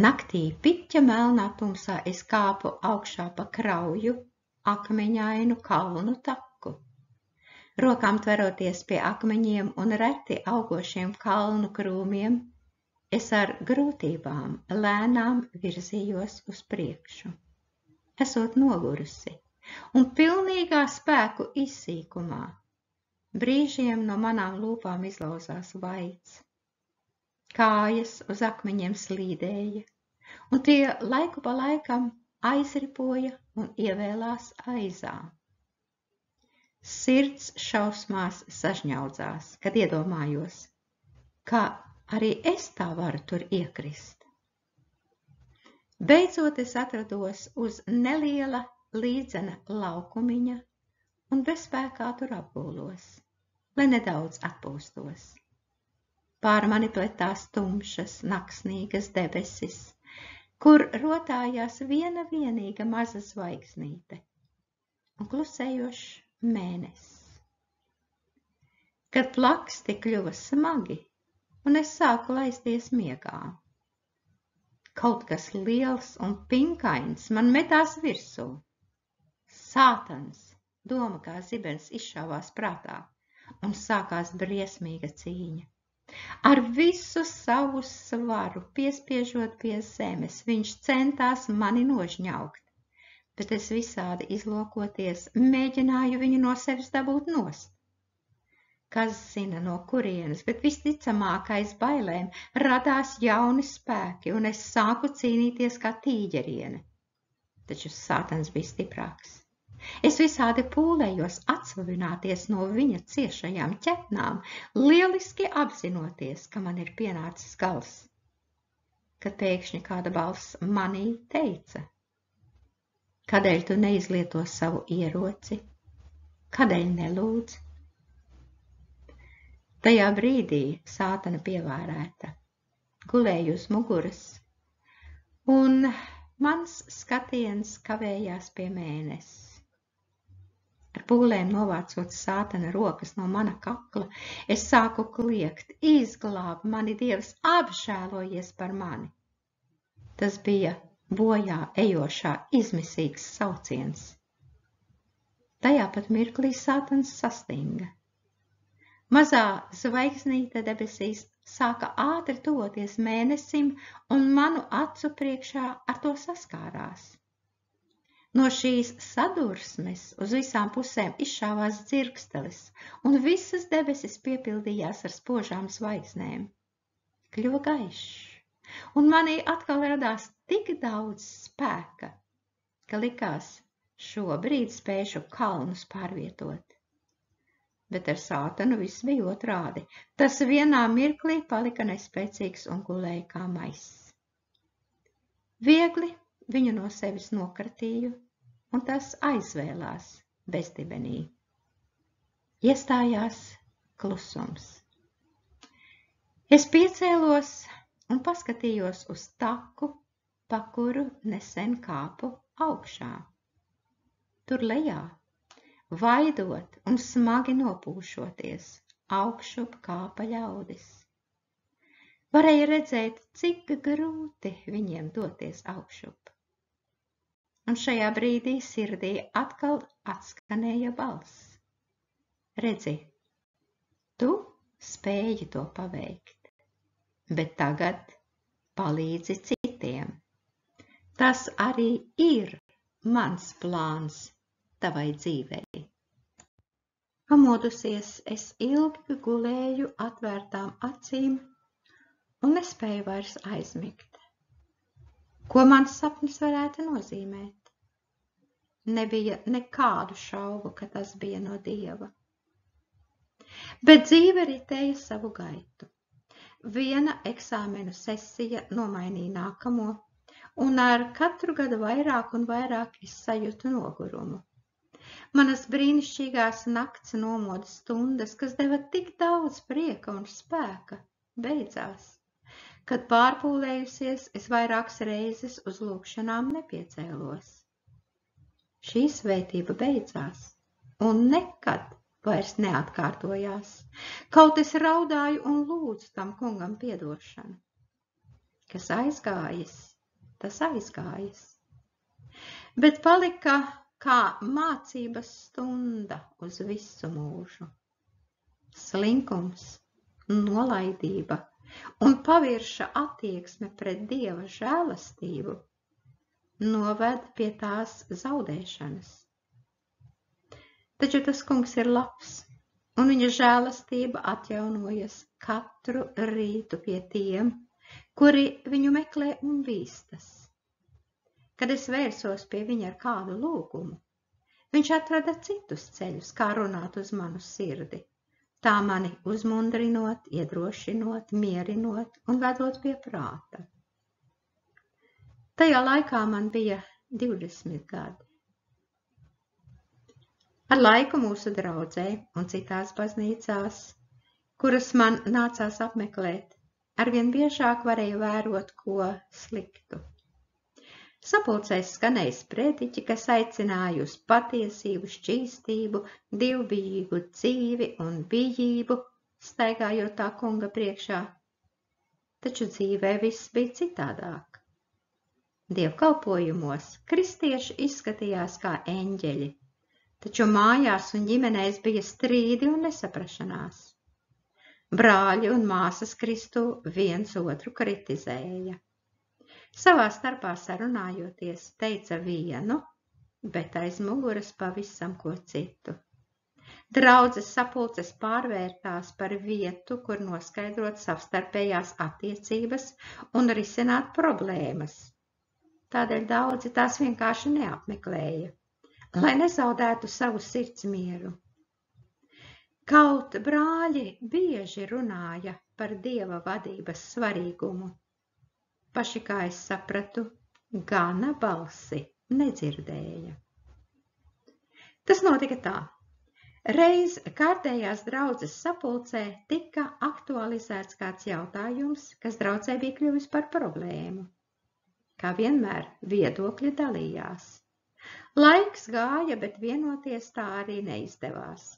Naktī piķa melnā tumsā es kāpu augšā pa krauju, akmeņainu kalnu taku. Rokām tveroties pie akmeņiem un reti augošiem kalnu krūmiem, es ar grūtībām lēnām virzījos uz priekšu. Esot nogurusi un pilnīgā spēku izsīkumā, brīžiem no manām lūpām izlauzās vaids. Kājas uz akmeņiem slīdēja, un tie laiku pa laikam aizripoja un ievēlās aizā. Sirds šausmās sažņaudzās, kad iedomājos, ka arī es tā varu tur iekrist. Beidzot es atrados uz neliela līdzena laukumiņa un bezspēkā tur apgūlos, lai nedaudz atpūstos. Pār mani pletās tumšas, naksnīgas debesis, kur rotājās viena vienīga maza zvaigznīte un klusējošs mēnesis. Kad plaksti kļuva smagi un es sāku laisties miegā, kaut kas liels un pinkains man metās virsū. Sātans! Doma kā zibens izšāvās prātā un sākās briesmīga cīņa. Ar visu savu svaru piespiežot pie zemes, viņš centās mani nožņaukt, bet es visādi izlokoties mēģināju viņu no sevis dabūt nost. Kas zina no kurienes, bet visticamāk aiz bailēm radās jauni spēki un es sāku cīnīties kā tīģeriene. Taču Sātans bija stiprāks. Es visādi pūlējos atsvavināties no viņa ciešajām ķetnām, lieliski apzinoties, ka man ir pienācis gals. Kad pēkšņi kāda balss manī teica: kādēļ tu neizlieto savu ieroci? Kādēļ nelūdz? Tajā brīdī Sātana pievārēta, gulēju uz muguras, un mans skatiens kavējās pie mēnesi. Ar pūlēm novācot Sātana rokas no mana kakla, es sāku kliegt: izglāb mani, Dievs, apžēlojies par mani. Tas bija bojā ejošā izmisīgs sauciens. Tajā pat mirklī Sātans sastinga. Mazā zvaigznīte debesīs sāka ātri tuvoties mēnesim, un manu acu priekšā ar to saskārās. No šīs sadursmes uz visām pusēm izšāvās dzirkstelis, un visas debesis piepildījās ar spožām zvaigznēm. Kļuva gaišs, un manī atkal radās tik daudz spēka, ka likās, šobrīd spēšu kalnus pārvietot. Bet ar Sātanu viss bija otrādi. Tas vienā mirklī palika nespēcīgs un gulēja kā maiss. Viegli viņu no sevis nokratīju, un tas aizvēlās bezdibenī. Iestājās klusums. Es piecēlos un paskatījos uz taku, pa kuru nesen kāpu augšā. Tur lejā, vaidot un smagi nopūšoties, augšup kāpa ļaudis. Varēja redzēt, cik grūti viņiem doties augšup. Un šajā brīdī sirdī atkal atskanēja balss. Redzi, tu spēji to paveikt, bet tagad palīdzi citiem. Tas arī ir mans plāns tavai dzīvei. Pamodusies, es ilgi gulēju atvērtām acīm un nespēju vairs aizmigt. Ko mans sapnis varētu nozīmēt? Nebija nekādu šaubu, ka tas bija no Dieva. Bet dzīve ritēja savu gaitu. Viena eksāmenu sesija nomainīja nākamo, un ar katru gadu vairāk un vairāk es sajūtu nogurumu. Manas brīnišķīgās nakts nomoda stundas, kas deva tik daudz prieka un spēka, beidzās. Kad pārpūlējusies, es vairākas reizes uz lūgšanām nepiecēlos. Šī svētība beidzās un nekad vairs neatkārtojās, kaut es raudāju un lūdzu tam kungam piedošanu. Kas aizgājis, tas aizgājis. Bet palika kā mācības stunda uz visu mūžu. Slinkums, nolaidība un pavirša attieksme pret Dieva žēlastību noved pie tās zaudēšanas. Taču tas kungs ir labs, un viņa žēlastība atjaunojas katru rītu pie tiem, kuri viņu meklē un bīstas. Kad es vērsos pie viņa ar kādu lūgumu, viņš atrada citus ceļus, kā runāt uz manu sirdi. Tā mani uzmundrinot, iedrošinot, mierinot un vedot pie prāta. Tajā laikā man bija 20 gadi. Ar laiku mūsu draudzē un citās baznīcās, kuras man nācās apmeklēt, arvien biežāk varēju vērot ko sliktu. Sapulcēs skanēja sprediķi, kas aicināja uz patiesību, šķīstību, divbijīgu dzīvi un bijību, staigājot tā kunga priekšā. Taču dzīvē viss bija citādāk. Dievkalpojumos kristieši izskatījās kā eņģeļi, taču mājās un ģimenēs bija strīdi un nesaprašanās. Brāļi un māsas Kristu viens otru kritizēja. Savā starpā sarunājoties, teica vienu, bet aiz muguras pavisam ko citu. Draudzes sapulces pārvērtās par vietu, kur noskaidrot savstarpējās attiecības un risināt problēmas. Tādēļ daudzi tās vienkārši neapmeklēja, lai nezaudētu savu sirds mieru. Kaut brāļi bieži runāja par Dieva vadības svarīgumu. Paši, kā es sapratu, gana balsi nedzirdēja. Tas notika tā. Reiz kārtējās draudzes sapulcē tika aktualizēts kāds jautājums, kas draudzē bija kļuvis par problēmu. Kā vienmēr, viedokļi dalījās. Laiks gāja, bet vienoties tā arī neizdevās.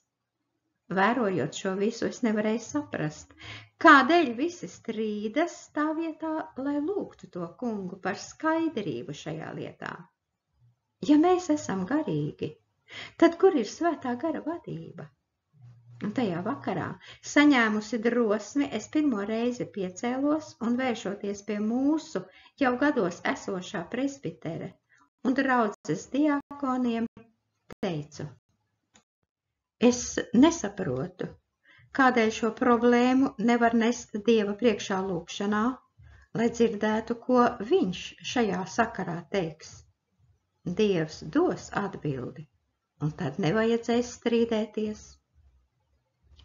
Vērojot šo visu, es nevarēju saprast, kādēļ visi strīdas tā vietā, lai lūgtu to kungu par skaidrību šajā lietā. Ja mēs esam garīgi, tad kur ir svētā gara vadība? Un tajā vakarā, saņēmusi drosmi, es pirmo reizi piecēlos un vēršoties pie mūsu jau gados esošā presbitere un draudzes diakoniem, teicu: es nesaprotu, kādēļ šo problēmu nevar nest Dieva priekšā lūgšanā, lai dzirdētu, ko viņš šajā sakarā teiks. Dievs dos atbildi, un tad nevajadzēs strīdēties.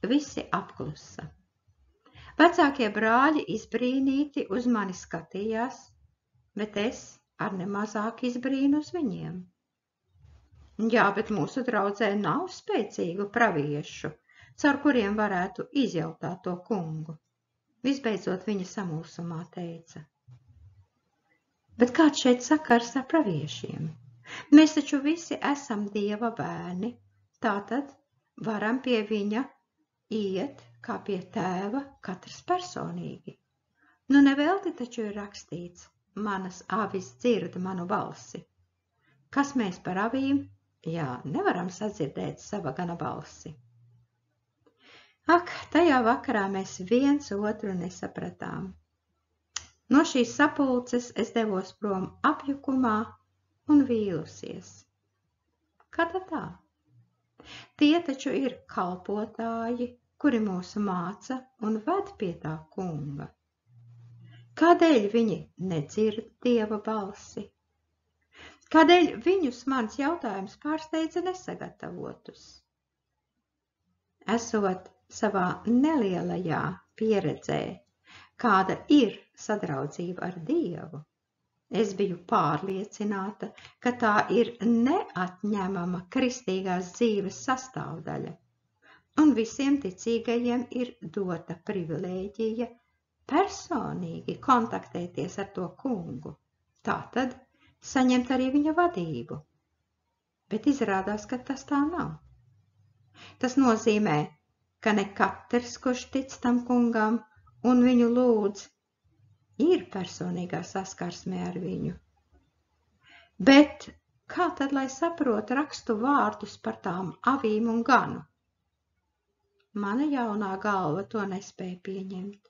Visi apklusa. Vecākie brāļi izbrīnīti uz mani skatījās, bet es ar nemazāk izbrīnu uz viņiem. Jā, bet mūsu draudzē nav spēcīgu praviešu, caur kuriem varētu izjautāt to kungu. Visbeidzot viņa samulsumā teica: bet kāds šeit sakars ar praviešiem? Mēs taču visi esam Dieva bērni, Tātad varam pie viņa iet kā pie tēva katrs personīgi. Nu nevelti taču ir rakstīts, manas avis dzird manu balsi. Kas mēs par avīm? Jā, nevaram sadzirdēt sava gana balsi. Ak, tajā vakarā mēs viens otru nesapratām. No šīs sapulces es devos prom apjukumā un vīlusies. Kāda tā? Tie taču ir kalpotāji, kuri mūs māca un ved pie tā kunga. Kādēļ viņi nedzird Dieva balsi? Kādēļ viņus mans jautājums pārsteidza nesagatavotus? Esot savā nelielajā pieredzē, kāda ir sadraudzība ar Dievu, es biju pārliecināta, ka tā ir neatņemama kristīgās dzīves sastāvdaļa, un visiem ticīgajiem ir dota privilēģija personīgi kontaktēties ar to kungu, tātad saņemt arī viņa vadību. Bet izrādās, ka tas tā nav. Tas nozīmē, ka ne katrs, kurš tic tam kungam un viņu lūdz, ir personīgā saskarsmē ar viņu. Bet kā tad, lai saprot rakstu vārdus par tām avīm un ganu? Mana jaunā galva to nespēja pieņemt,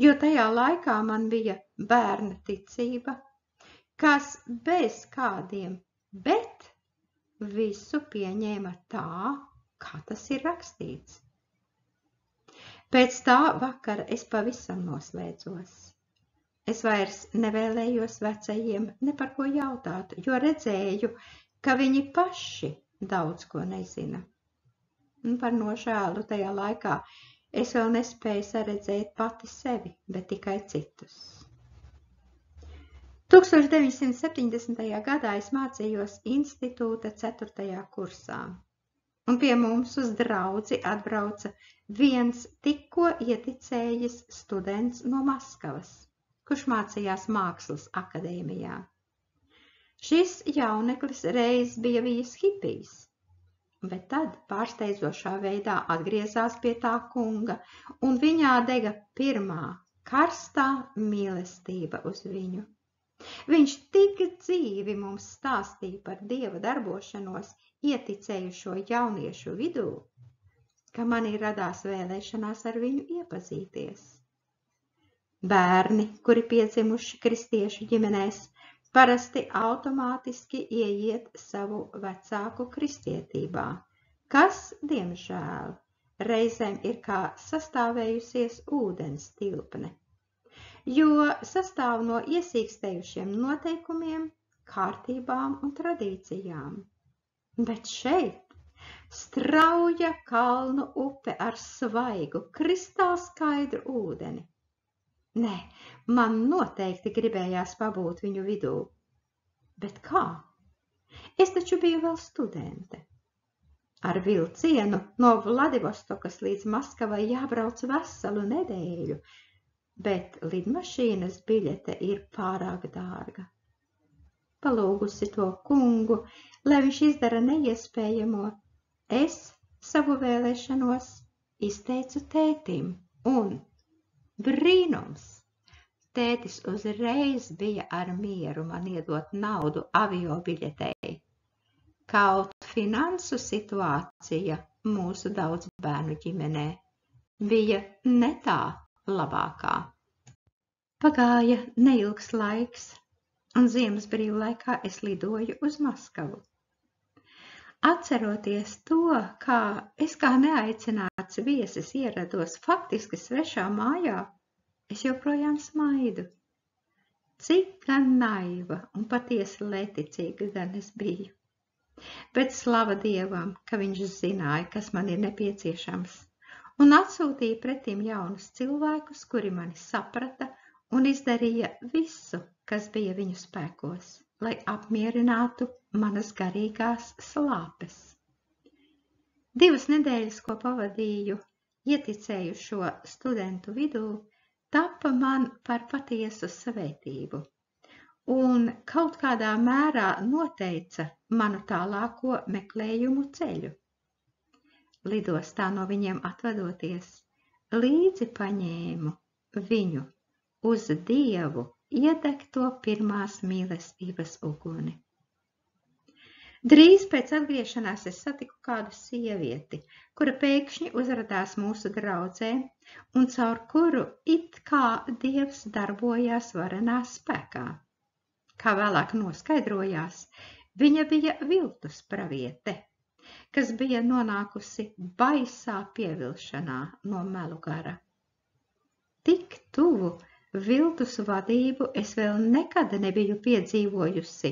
jo tajā laikā man bija bērna ticība, kas bez kādiem bet visu pieņēma tā, kā tas ir rakstīts. Pēc tā vakara es pavisam noslēdzos. Es vairs nevēlējos vecajiem ne par ko jautāt, jo redzēju, ka viņi paši daudz ko nezina. Un par nožēlu tajā laikā es vēl nespēju saredzēt pati sevi, bet tikai citus. 1970. gadā es mācījos institūta 4. kursā, un pie mums uz draudzi atbrauca viens tikko ieticējis students no Maskavas, kurš mācījās mākslas akadēmijā. Šis jauneklis reiz bija bijis hipijs, bet tad pārsteidzošā veidā atgriezās pie tā kunga, un viņā dega pirmā karstā mīlestība uz viņu. Viņš tik dzīvi mums stāstīja par Dieva darbošanos ieticējušo jauniešu vidū, ka manī radās vēlēšanās ar viņu iepazīties. Bērni, kuri piedzimuši kristiešu ģimenēs, parasti automātiski ieiet savu vecāku kristietībā, kas, diemžēl, reizēm ir kā sastāvējusies ūdens tilpne, jo sastāv no iesīkstējušiem noteikumiem, kārtībām un tradīcijām. Bet šeit strauja kalnu upe ar svaigu, kristālskaidru ūdeni. Nē, man noteikti gribējās pabūt viņu vidū. Bet kā? Es taču biju vēl studente. Ar vilcienu no Vladivostokas līdz Maskavai jābrauc veselu nedēļu, bet lidmašīnas biļete ir pārāk dārga. Palūgusi to kungu, lai viņš izdara neiespējamo, es savu vēlēšanos izteicu tētim un brīnums! Tētis uzreiz bija ar mieru man iedot naudu avio biļetei. Kaut finansu situācija mūsu daudz bērnu ģimenē bija ne tā labākā. Pagāja neilgs laiks, un ziemas brīvlaikā es lidoju uz Maskavu. Atceroties to, kā es kā neaicināts viesis ierados faktiski svešā mājā, es joprojām smaidu. Cik gan naiva un patiesi lēticīga gan es biju. Bet slava Dievam, ka viņš zināja, kas man ir nepieciešams, un atsūtīja pretim jaunus cilvēkus, kuri mani saprata un izdarīja visu, kas bija viņu spēkos, lai apmierinātu manas garīgās slāpes. 2 nedēļas, ko pavadīju ieticējušo studentu vidū, tapa man par patiesu svētību un kaut kādā mērā noteica manu tālāko meklējumu ceļu. lidostā no viņiem atvadoties, līdzi paņēmu viņu uz Dievu iedegto pirmās mīlestības uguni. Drīz pēc atgriešanās es satiku kādu sievieti, kura pēkšņi uzradās mūsu draudzē un caur kuru it kā Dievs darbojās varenā spēkā. Kā vēlāk noskaidrojās, viņa bija viltus praviete, kas bija nonākusi baisā pievilšanā no melu gara. Tik tuvu viltus vadību es vēl nekad nebiju piedzīvojusi,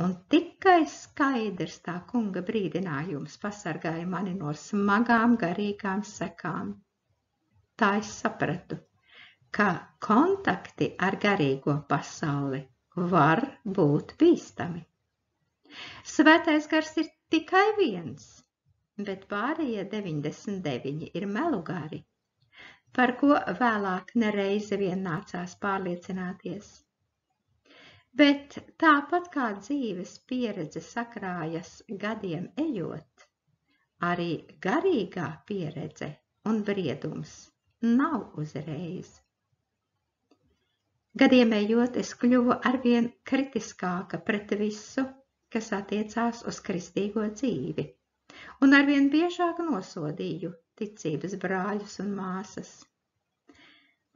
un tikai skaidrs tā kunga brīdinājums pasargāja mani no smagām garīgām sekām. Tā es sapratu, ka kontakti ar garīgo pasauli var būt bīstami. Svētais gars ir tikai viens, bet pārējie 99 ir melu gari, par ko vēlāk nereizi vien nācās pārliecināties. Bet tāpat kā dzīves pieredze sakrājas gadiem ejot, arī garīgā pieredze un briedums nav uzreiz. Gadiem ejot, es kļuvu arvien kritiskāka pret visu, kas attiecās uz kristīgo dzīvi, un arvien biežāk nosodīju ticības brāļus un māsas.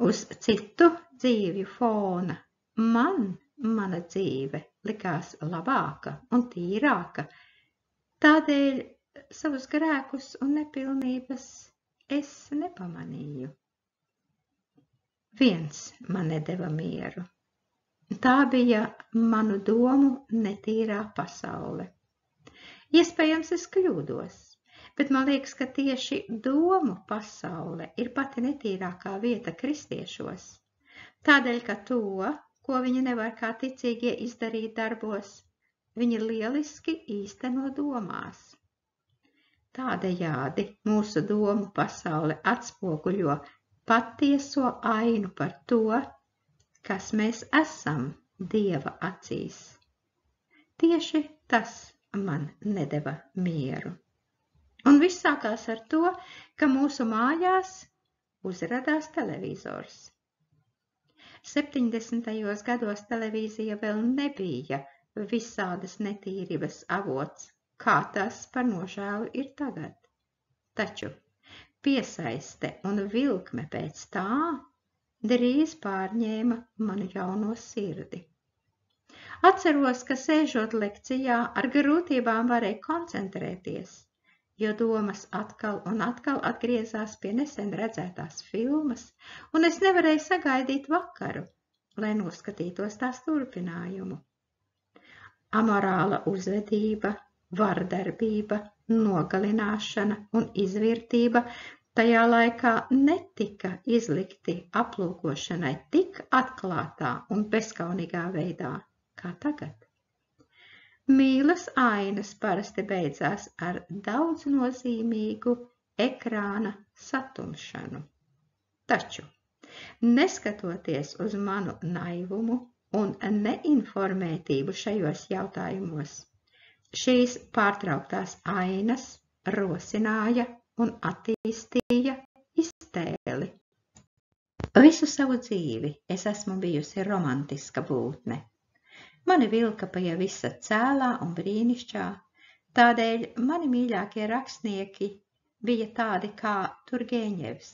Uz citu dzīvju fona mana dzīve likās labāka un tīrāka, tādēļ savus grēkus un nepilnības es nepamanīju. Viens man nedeva mieru. Tā bija manu domu netīrā pasaule. Iespējams, es kļūdos, bet man liekas, ka tieši domu pasaule ir pati netīrākā vieta kristiešos, tādēļ, ka to, ko viņi nevar kā ticīgie izdarīt darbos, viņi lieliski īsteno domās. Tādējādi mūsu domu pasaule atspoguļo patieso ainu par to, kas mēs esam Dieva acīs. Tieši tas man nedeva mieru. Un viss sākās ar to, ka mūsu mājās uzradās televizors. 70. gados televīzija vēl nebija visādas netīrības avots, kā tas par nožēlu ir tagad. Taču piesaiste un vilkme pēc tā drīz pārņēma manu jauno sirdi. Atceros, ka sēžot lekcijā ar grūtībām varēja koncentrēties, jo domas atkal un atkal atgriezās pie nesen redzētās filmas, un es nevarēju sagaidīt vakaru, lai noskatītos tās turpinājumu. Amorāla uzvedība, vardarbība, nogalināšana un izvirtība tajā laikā netika izlikti aplūkošanai tik atklātā un bezkaunīgā veidā kā tagad. Mīlas ainas parasti beidzās ar daudznozīmīgu ekrāna satumšanu. Taču, neskatoties uz manu naivumu un neinformētību šajos jautājumos, šīs pārtrauktās ainas rosināja un attīstīja iztēli. Visu savu dzīvi es esmu bijusi romantiska būtne. Mani vilka pie visa cēlā un brīnišķā, tādēļ mani mīļākie rakstnieki bija tādi kā Turgeņevs,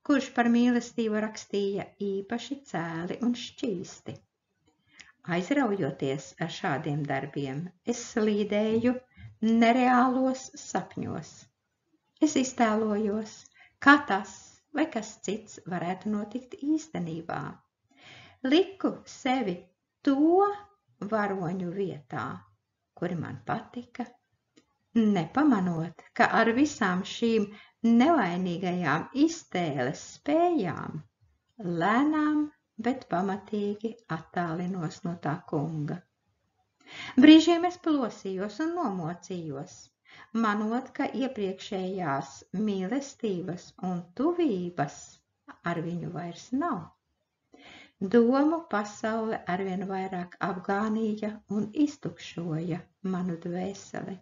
kurš par mīlestību rakstīja īpaši cēli un šķīsti. Aizraujoties ar šādiem darbiem, es slīdēju nereālos sapņos. Es iztēlojos, kā tas vai kas cits varētu notikt īstenībā. Liku sevi to varoņu vietā, kuri man patika, nepamanot, ka ar visām šīm nevainīgajām iztēles spējām lēnām, bet pamatīgi attālinos no tā kunga. Brīžiem es plosījos un nomocījos, manot, ka iepriekšējās mīlestības un tuvības ar viņu vairs nav. Domu pasaule arvien vairāk apgānīja un iztukšoja manu dvēseli.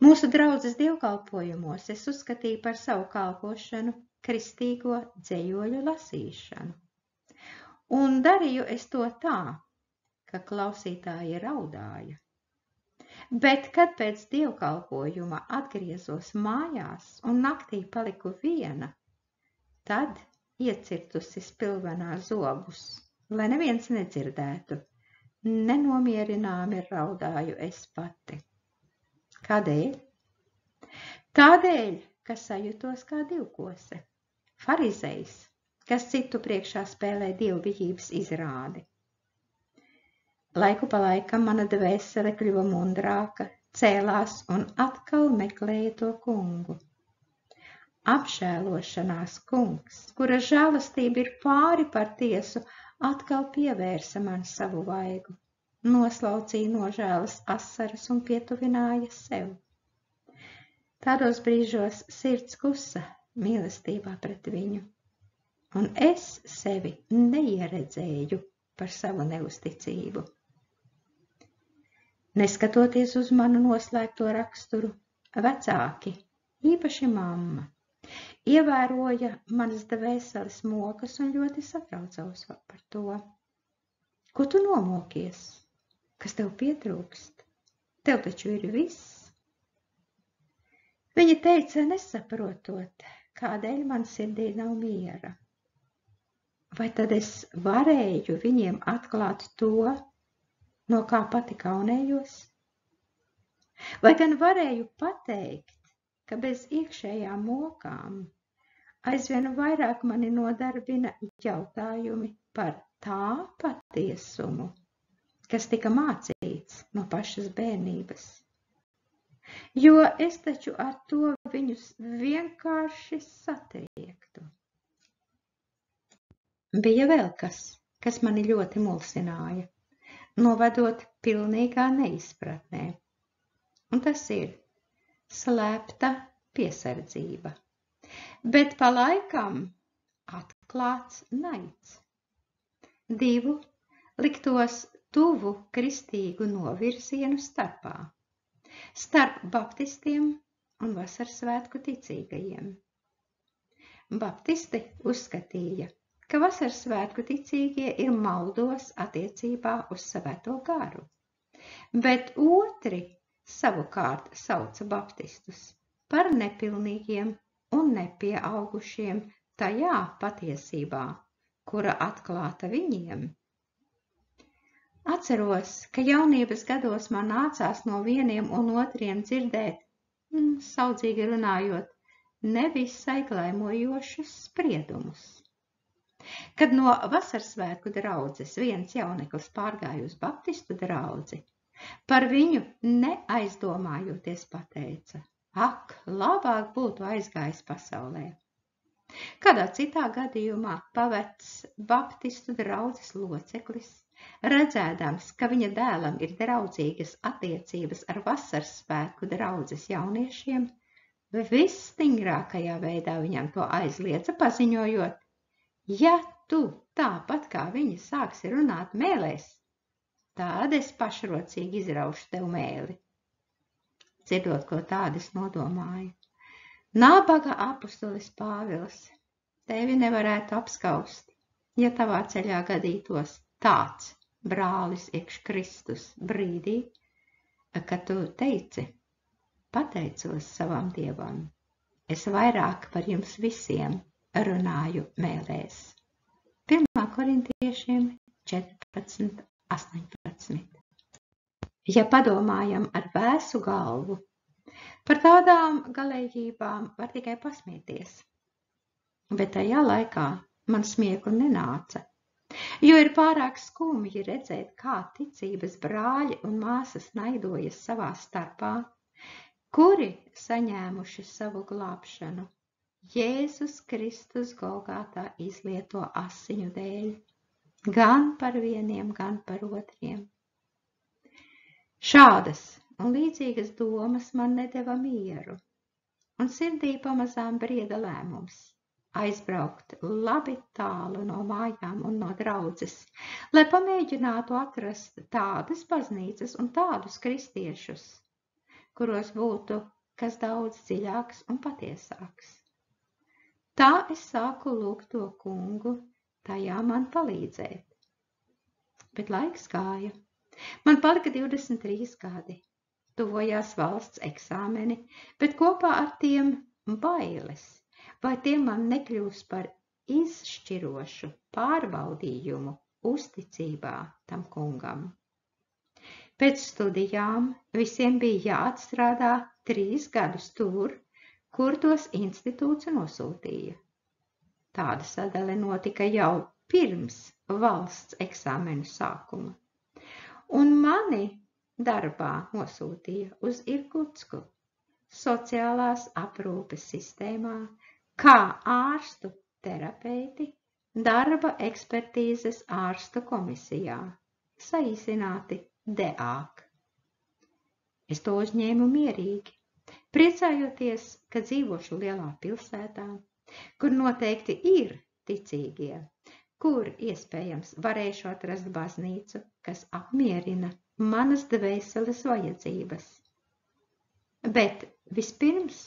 Mūsu draudzes dievkalpojumos es uzskatīju par savu kalpošanu kristīgo dzejoļu lasīšanu. Un darīju es to tā, ka klausītāji raudāja. Bet, kad pēc dievkalpojuma atgriezos mājās un naktī paliku viena, tad, iecirtusi spilvenā zobus, lai neviens nedzirdētu, nenomierināmi raudāju es pati. Kādēļ? Tādēļ, ka sajūtos kā divkose, farizejs, kas citu priekšā spēlē dievbijības izrādi. Laiku pa laikam mana dvēsele kļuva mundrāka, cēlās un atkal meklēja to kungu. Apžēlošanās kungs, kura žēlastība ir pāri par tiesu, atkal pievērsa man savu vaigu, noslaucīja nožēlas asaras un pietuvināja sev. Tādos brīžos sirds kusa mīlestībā pret viņu, un es sevi neieredzēju par savu neusticību. Neskatoties uz manu noslēgto raksturu, vecāki, īpaši mamma, ievēroja manas dvēseles mokas un ļoti satraucos par to. Ko tu nomokies? Kas tev pietrūkst? Tev taču ir viss. Viņa teica, nesaprotot, kādēļ man sirdī nav miera. Vai tad es varēju viņiem atklāt to, no kā pati kaunējos? Vai gan varēju pateikt, ka bez iekšējām mokām aizvien vairāk mani nodarbina jautājumi par tā patiesumu, kas tika mācīts no pašas bērnības. Jo es taču ar to viņus vienkārši satriektu. Bija vēl kas mani ļoti mulsināja, novedot pilnīgā neizpratnē. Un tas ir slēpta piesardzība, bet pa laikam atklāts naids. Divu liktos tuvu kristīgu novirzienu starpā, starp baptistiem un vasarsvētku ticīgajiem. Baptisti uzskatīja, ka vasarsvētku ticīgie ir maldos attiecībā uz svēto garu, bet otri savukārt sauca baptistus par nepilnīgiem un nepieaugušiem tajā patiesībā, kura atklāta viņiem. Atceros, ka jaunības gados man nācās no vieniem un otriem dzirdēt, saudzīgi runājot, nevisai glaimojošus spriedumus. Kad no vasarsvētku draudzes viens jauneklis pārgāja uz baptistu draudzi, par viņu neaizdomājoties pateica, ak, labāk būtu aizgājis pasaulē. Kādā citā gadījumā pavecs baptistu draudzes loceklis, redzēdams, ka viņa dēlam ir draudzīgas attiecības ar vasarsvētku draudzes jauniešiem, visstingrākajā veidā viņam to aizliedza, paziņojot, ja tu tāpat kā viņi sāksi runāt mēlēs, tad es pašrocīgi izraušu tev mēli. Dzirdot, ko tādas nodomāju. Nabaga apustulis Pāvils, tevi nevarētu apskaust, ja tavā ceļā gadītos tāds brālis iekš Kristus brīdī, kad tu teici, pateicos savam Dievam, es vairāk par jums visiem runāju mēlēs. 1. Korintiešiem 14, 18. Ja padomājam ar vēsu galvu, par tādām galējībām var tikai pasmieties, bet tajā laikā man smieklu nenāca, jo ir pārāk skumji redzēt, kā ticības brāļi un māsas naidojas savā starpā, kuri saņēmuši savu glābšanu Jēzus Kristus Golgātā izlieto asiņu dēļ, gan par vieniem, gan par otriem. Šādas un līdzīgas domas man nedeva mieru, un sirdī pamazām brieda lēmums aizbraukt labi tālu no mājām un no draudzes, lai pamēģinātu atrast tādas baznīcas un tādus kristiešus, kuros būtu kas daudz dziļāks un patiesāks. Tā es sāku lūgt to kungu, tajā man palīdzēt. Bet laiks gāja. Man palika 23 gadi. Tuvojās valsts eksāmeni, bet kopā ar tiem bailes, vai tie man nekļūs par izšķirošu pārbaudījumu uzticībā tam kungam. Pēc studijām visiem bija jāatstrādā 3 gadus tur, kur tos institūts nosūtīja. Tāda sadale notika jau pirms valsts eksāmenu sākuma, un mani darbā nosūtīja uz Irkutsku, sociālās aprūpes sistēmā, kā ārstu terapeiti darba ekspertīzes ārstu komisijā, saīsināti DEAK. Es to uzņēmu mierīgi, priecājoties, ka dzīvošu lielā pilsētā, kur noteikti ir ticīgie, kur iespējams varēšu atrast baznīcu, kas apmierina manas dvēseles vajadzības. Bet vispirms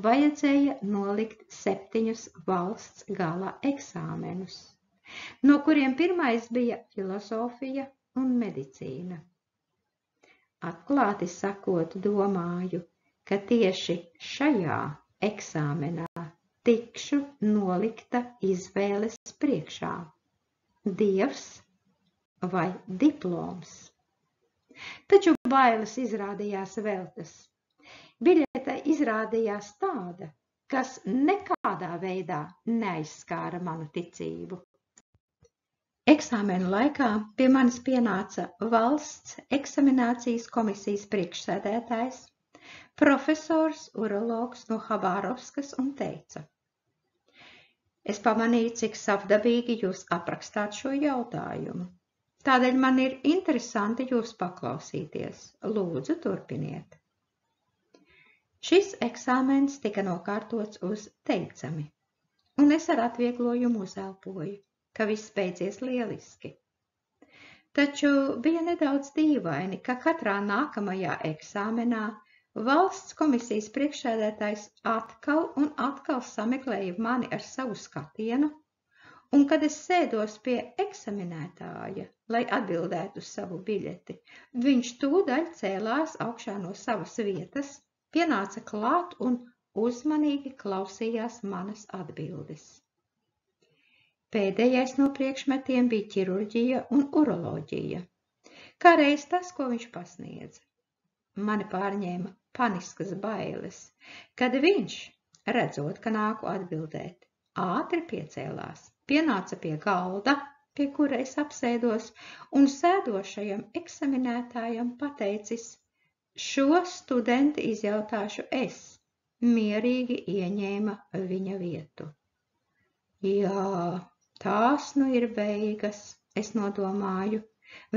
vajadzēja nolikt 7 valsts gala eksāmenus, no kuriem pirmais bija filozofija un medicīna. Atklāti sakot, domāju, ka tieši šajā eksāmenā tikšu nolikta izvēles priekšā – Dievs vai diploms. Taču bailes izrādījās veltas. Biļete izrādījās tāda, kas nekādā veidā neaizskāra manu ticību. Eksāmenu laikā pie manis pienāca valsts eksaminācijas komisijas priekšsēdētājs, profesors urologs no Habārovskas un teica: Es pamanīju, cik savdabīgi jūs aprakstāt šo jautājumu. Tādēļ man ir interesanti jūs paklausīties. Lūdzu, turpiniet. Šis eksāmens tika nokārtots uz teicami, un es ar atvieglojumu uzelpoju, ka viss beidzies lieliski. Taču bija nedaudz dīvaini, ka katrā nākamajā eksāmenā valsts komisijas priekšsēdētājs atkal un atkal sameklēja mani ar savu skatienu, un kad es sēdos pie eksaminētāja, lai atbildētu savu biļeti, viņš tūdaļ cēlās augšā no savas vietas, pienāca klāt un uzmanīgi klausījās manas atbildes. Pēdējais no priekšmetiem bija ķirurģija un uroloģija. Kā reiz tas, ko viņš pasniedza. Mani pārņēma paniskas bailes, kad viņš, redzot, ka nāku atbildēt, ātri piecēlās, pienāca pie galda, pie kura es apsēdos, un sēdošajam eksaminētājam pateicis: Šo studenti izjautāšu es, mierīgi ieņēma viņa vietu. Jā, tās nu ir beigas, es nodomāju,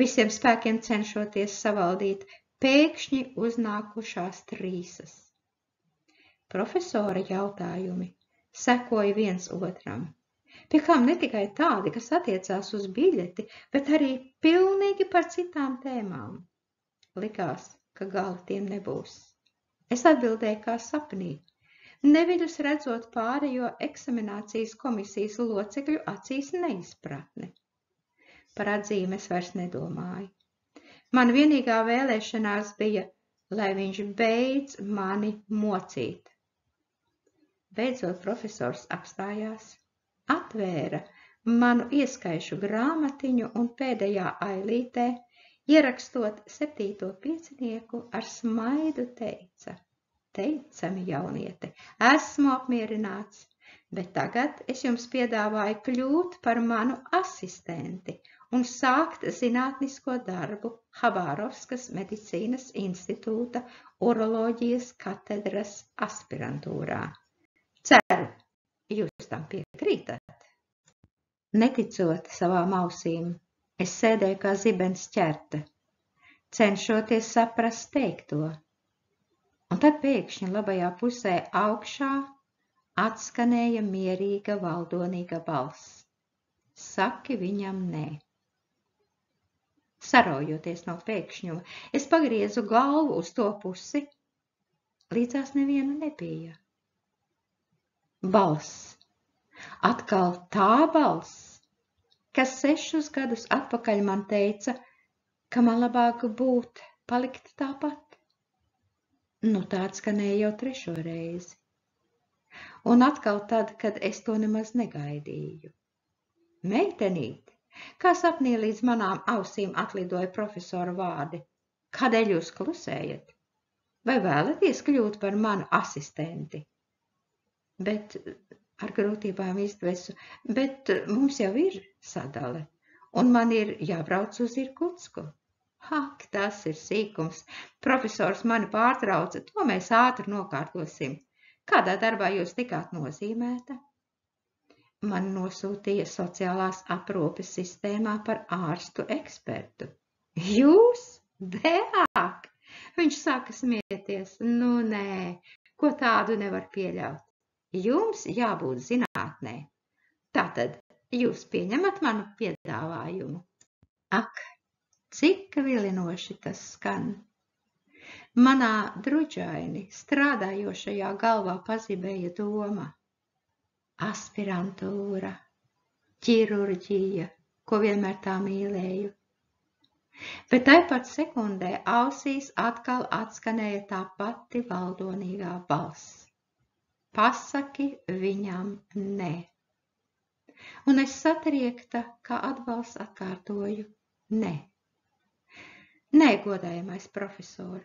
visiem spēkiem cenšoties savaldīt pēkšņi uznākušās trīsas. Profesora jautājumi sekoja viens otram, pie kam ne tikai tādi, kas attiecās uz biļeti, bet arī pilnīgi par citām tēmām. Likās, ka gala tiem nebūs. Es atbildēju kā sapnī, neviļus redzot pārējo eksaminācijas komisijas locekļu acīs neizpratni. Par atzīmi es vairs nedomāju. Man vienīgā vēlēšanās bija, lai viņš beidz mani mocīt. Beidzot profesors apstājās, atvēra manu ieskaišu grāmatiņu un pēdējā ailītē, ierakstot 7. piecinieku, ar smaidu teica: Teicami, jauniete, esmu apmierināts, bet tagad es jums piedāvāju kļūt par manu asistenti un sākt zinātnisko darbu Habārovskas medicīnas institūta uroloģijas katedras aspirantūrā. Ceru, jūs tam piekrītat. Neticot savām ausīm, es sēdēju kā zibens ķerta, cenšoties saprast teikto. Un tad pēkšņi labajā pusē augšā atskanēja mierīga valdonīga balss. Saki viņam nē. Saraujoties no pēkšņuma, es pagriezu galvu uz to pusi, Līdzās neviena nebija. Balss. Atkal tā balss, kas 6 gadus atpakaļ man teica, ka man labāk būt palikt tāpat. Nu tāds skanēja jau 3. reizi. Un atkal tad, kad es to nemaz negaidīju. Meitenīt, kā sapnī līdz manām ausīm atlidoja profesora vārdi. Kādēļ jūs klusējat? Vai vēlaties kļūt par manu asistenti? Bet ar grūtībām izdvesu, bet mums jau ir sadale, un man ir jābrauc uz Irkutsku. Ak, tas ir sīkums. Profesors mani pārtrauca, to mēs ātri nokārtosim. Kādā darbā jūs tikāt nozīmēta? Man nosūtīja sociālās aprūpes sistēmā par ārstu ekspertu. Jūs? Deāk! Viņš sāka smieties. Nu nē, ko tādu nevar pieļaut. Jums jābūt zinātnē. Tātad jūs pieņemat manu piedāvājumu? Ak, cik vilinoši tas skan! Manā druģaini strādājošajā galvā pazibēja doma. Aspirantūra, ķirurģija, ko vienmēr tā mīlēju. Bet tāpat sekundē ausīs atkal atskanēja tā pati valdonīgā balss. Pasaki viņam nē. Un es satriekta, kā atbalsts atkārtoju nē. Nē, godājamais profesor.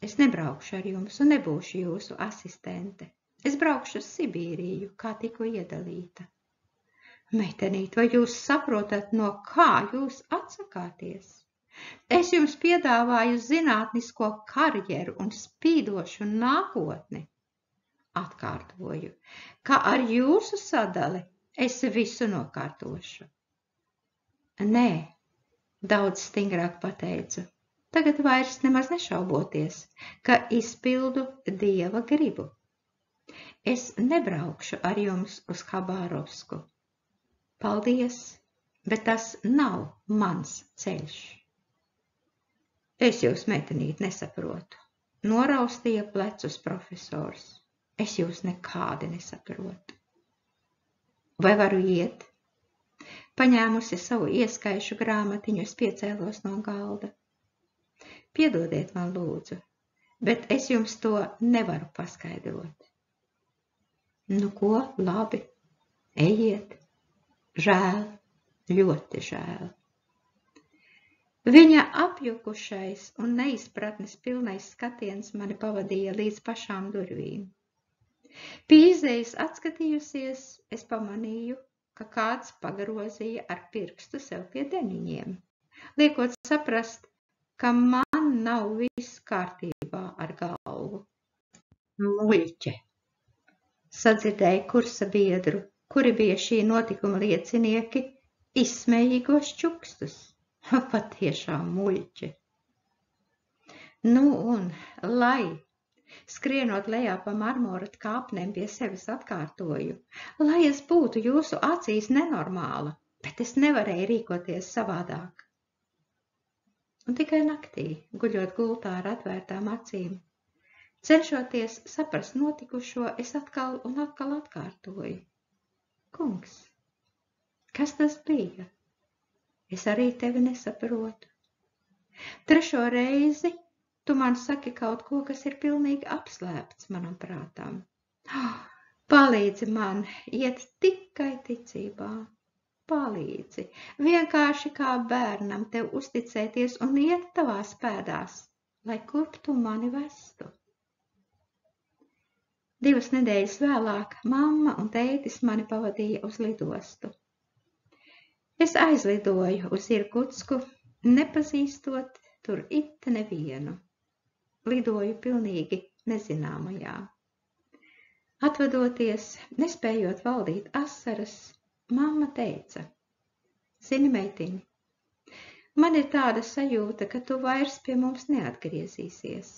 Es nebraukšu ar jums un nebūšu jūsu asistente. Es braukšu uz Sibīriju, kā tikko iedalīta. Meitenīt, vai jūs saprotat, no kā jūs atsakāties? Es jums piedāvāju zinātnisko karjeru un spīdošu nākotni. Atkārtoju, ka ar jūsu sadali es visu nokārtošu. Nē, daudz stingrāk pateicu. Tagad vairs nemaz nešauboties, ka izpildu Dieva gribu. Es nebraukšu ar jums uz Habārovsku. Paldies, bet tas nav mans ceļš. Es jūs, meitenīt, nesaprotu. Noraustīja plecus profesors. Es jūs nekādi nesaprotu. Vai varu iet? Paņēmusi savu ieskaišu grāmatiņu, es piecēlos no galda. Piedodiet man lūdzu, bet es jums to nevaru paskaidrot. Nu ko, labi, ejiet. Žēl, ļoti žēl. Viņa apjukušais un neizpratnes pilnais skatiens mani pavadīja līdz pašām durvīm. Pie izejas atskatījusies, es pamanīju, ka kāds pagarozīja ar pirkstu sev pie deniņiem, liekot saprast, ka man nav viss kārtībā ar galvu. Muļķe! Sadzirdēju kursa biedru, kuri bija šī notikuma liecinieki, izsmējīgos čukstus. Patiešām muļķe! Nu un, lai, skrienot lejā pa marmora kāpnēm pie sevis atkārtoju, lai es būtu jūsu acīs nenormāla, bet es nevarēju rīkoties savādāk. Un tikai naktī, guļot gultā ar atvērtām acīm, cenšoties saprast notikušo, es atkal un atkal atkārtoju. Kungs, kas tas bija? Es arī tevi nesaprotu. 3. reizi tu man saki kaut ko, kas ir pilnīgi apslēpts manam prātām. Palīdzi man iet tikai ticībā. Palīdzi, vienkārši kā bērnam tev uzticēties un iet tavās pēdās, lai kurp tu mani vestu. 2 nedēļas vēlāk mamma un tētis mani pavadīja uz lidostu. Es aizlidoju uz Irkutsku, nepazīstot tur it nevienu. Lidoju pilnīgi nezināmajā. Atvadoties, nespējot valdīt asaras, mamma teica, zini, meitiņ, man ir tāda sajūta, ka tu vairs pie mums neatgriezīsies.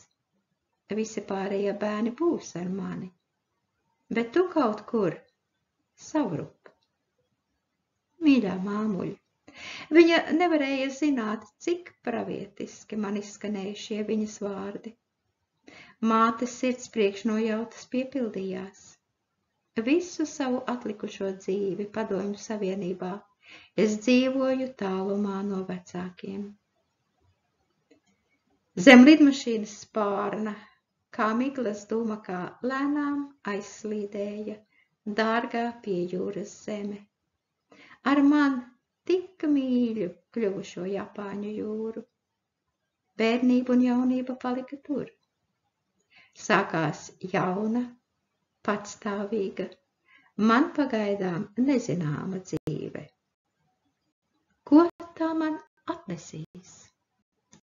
Visi pārējie bērni būs ar mani, bet tu kaut kur savrup. Mīļā māmuļa, viņa nevarēja zināt, cik pravietiski man izskanēja šie viņas vārdi. Mātes sirds priekšnojautas piepildījās. Visu savu atlikušo dzīvi Padomju Savienībā es dzīvoju tālumā no vecākiem. Zem lidmašīnas spārna, kā miglas dumakā, lēnām aizslīdēja dārgā pie jūras zeme. Ar man tik mīļu kļuvušo Japāņu jūru. Bērnība un jaunība palika tur. Sākās jauna, patstāvīga, man pagaidām nezināma dzīve. Ko tā man atnesīs?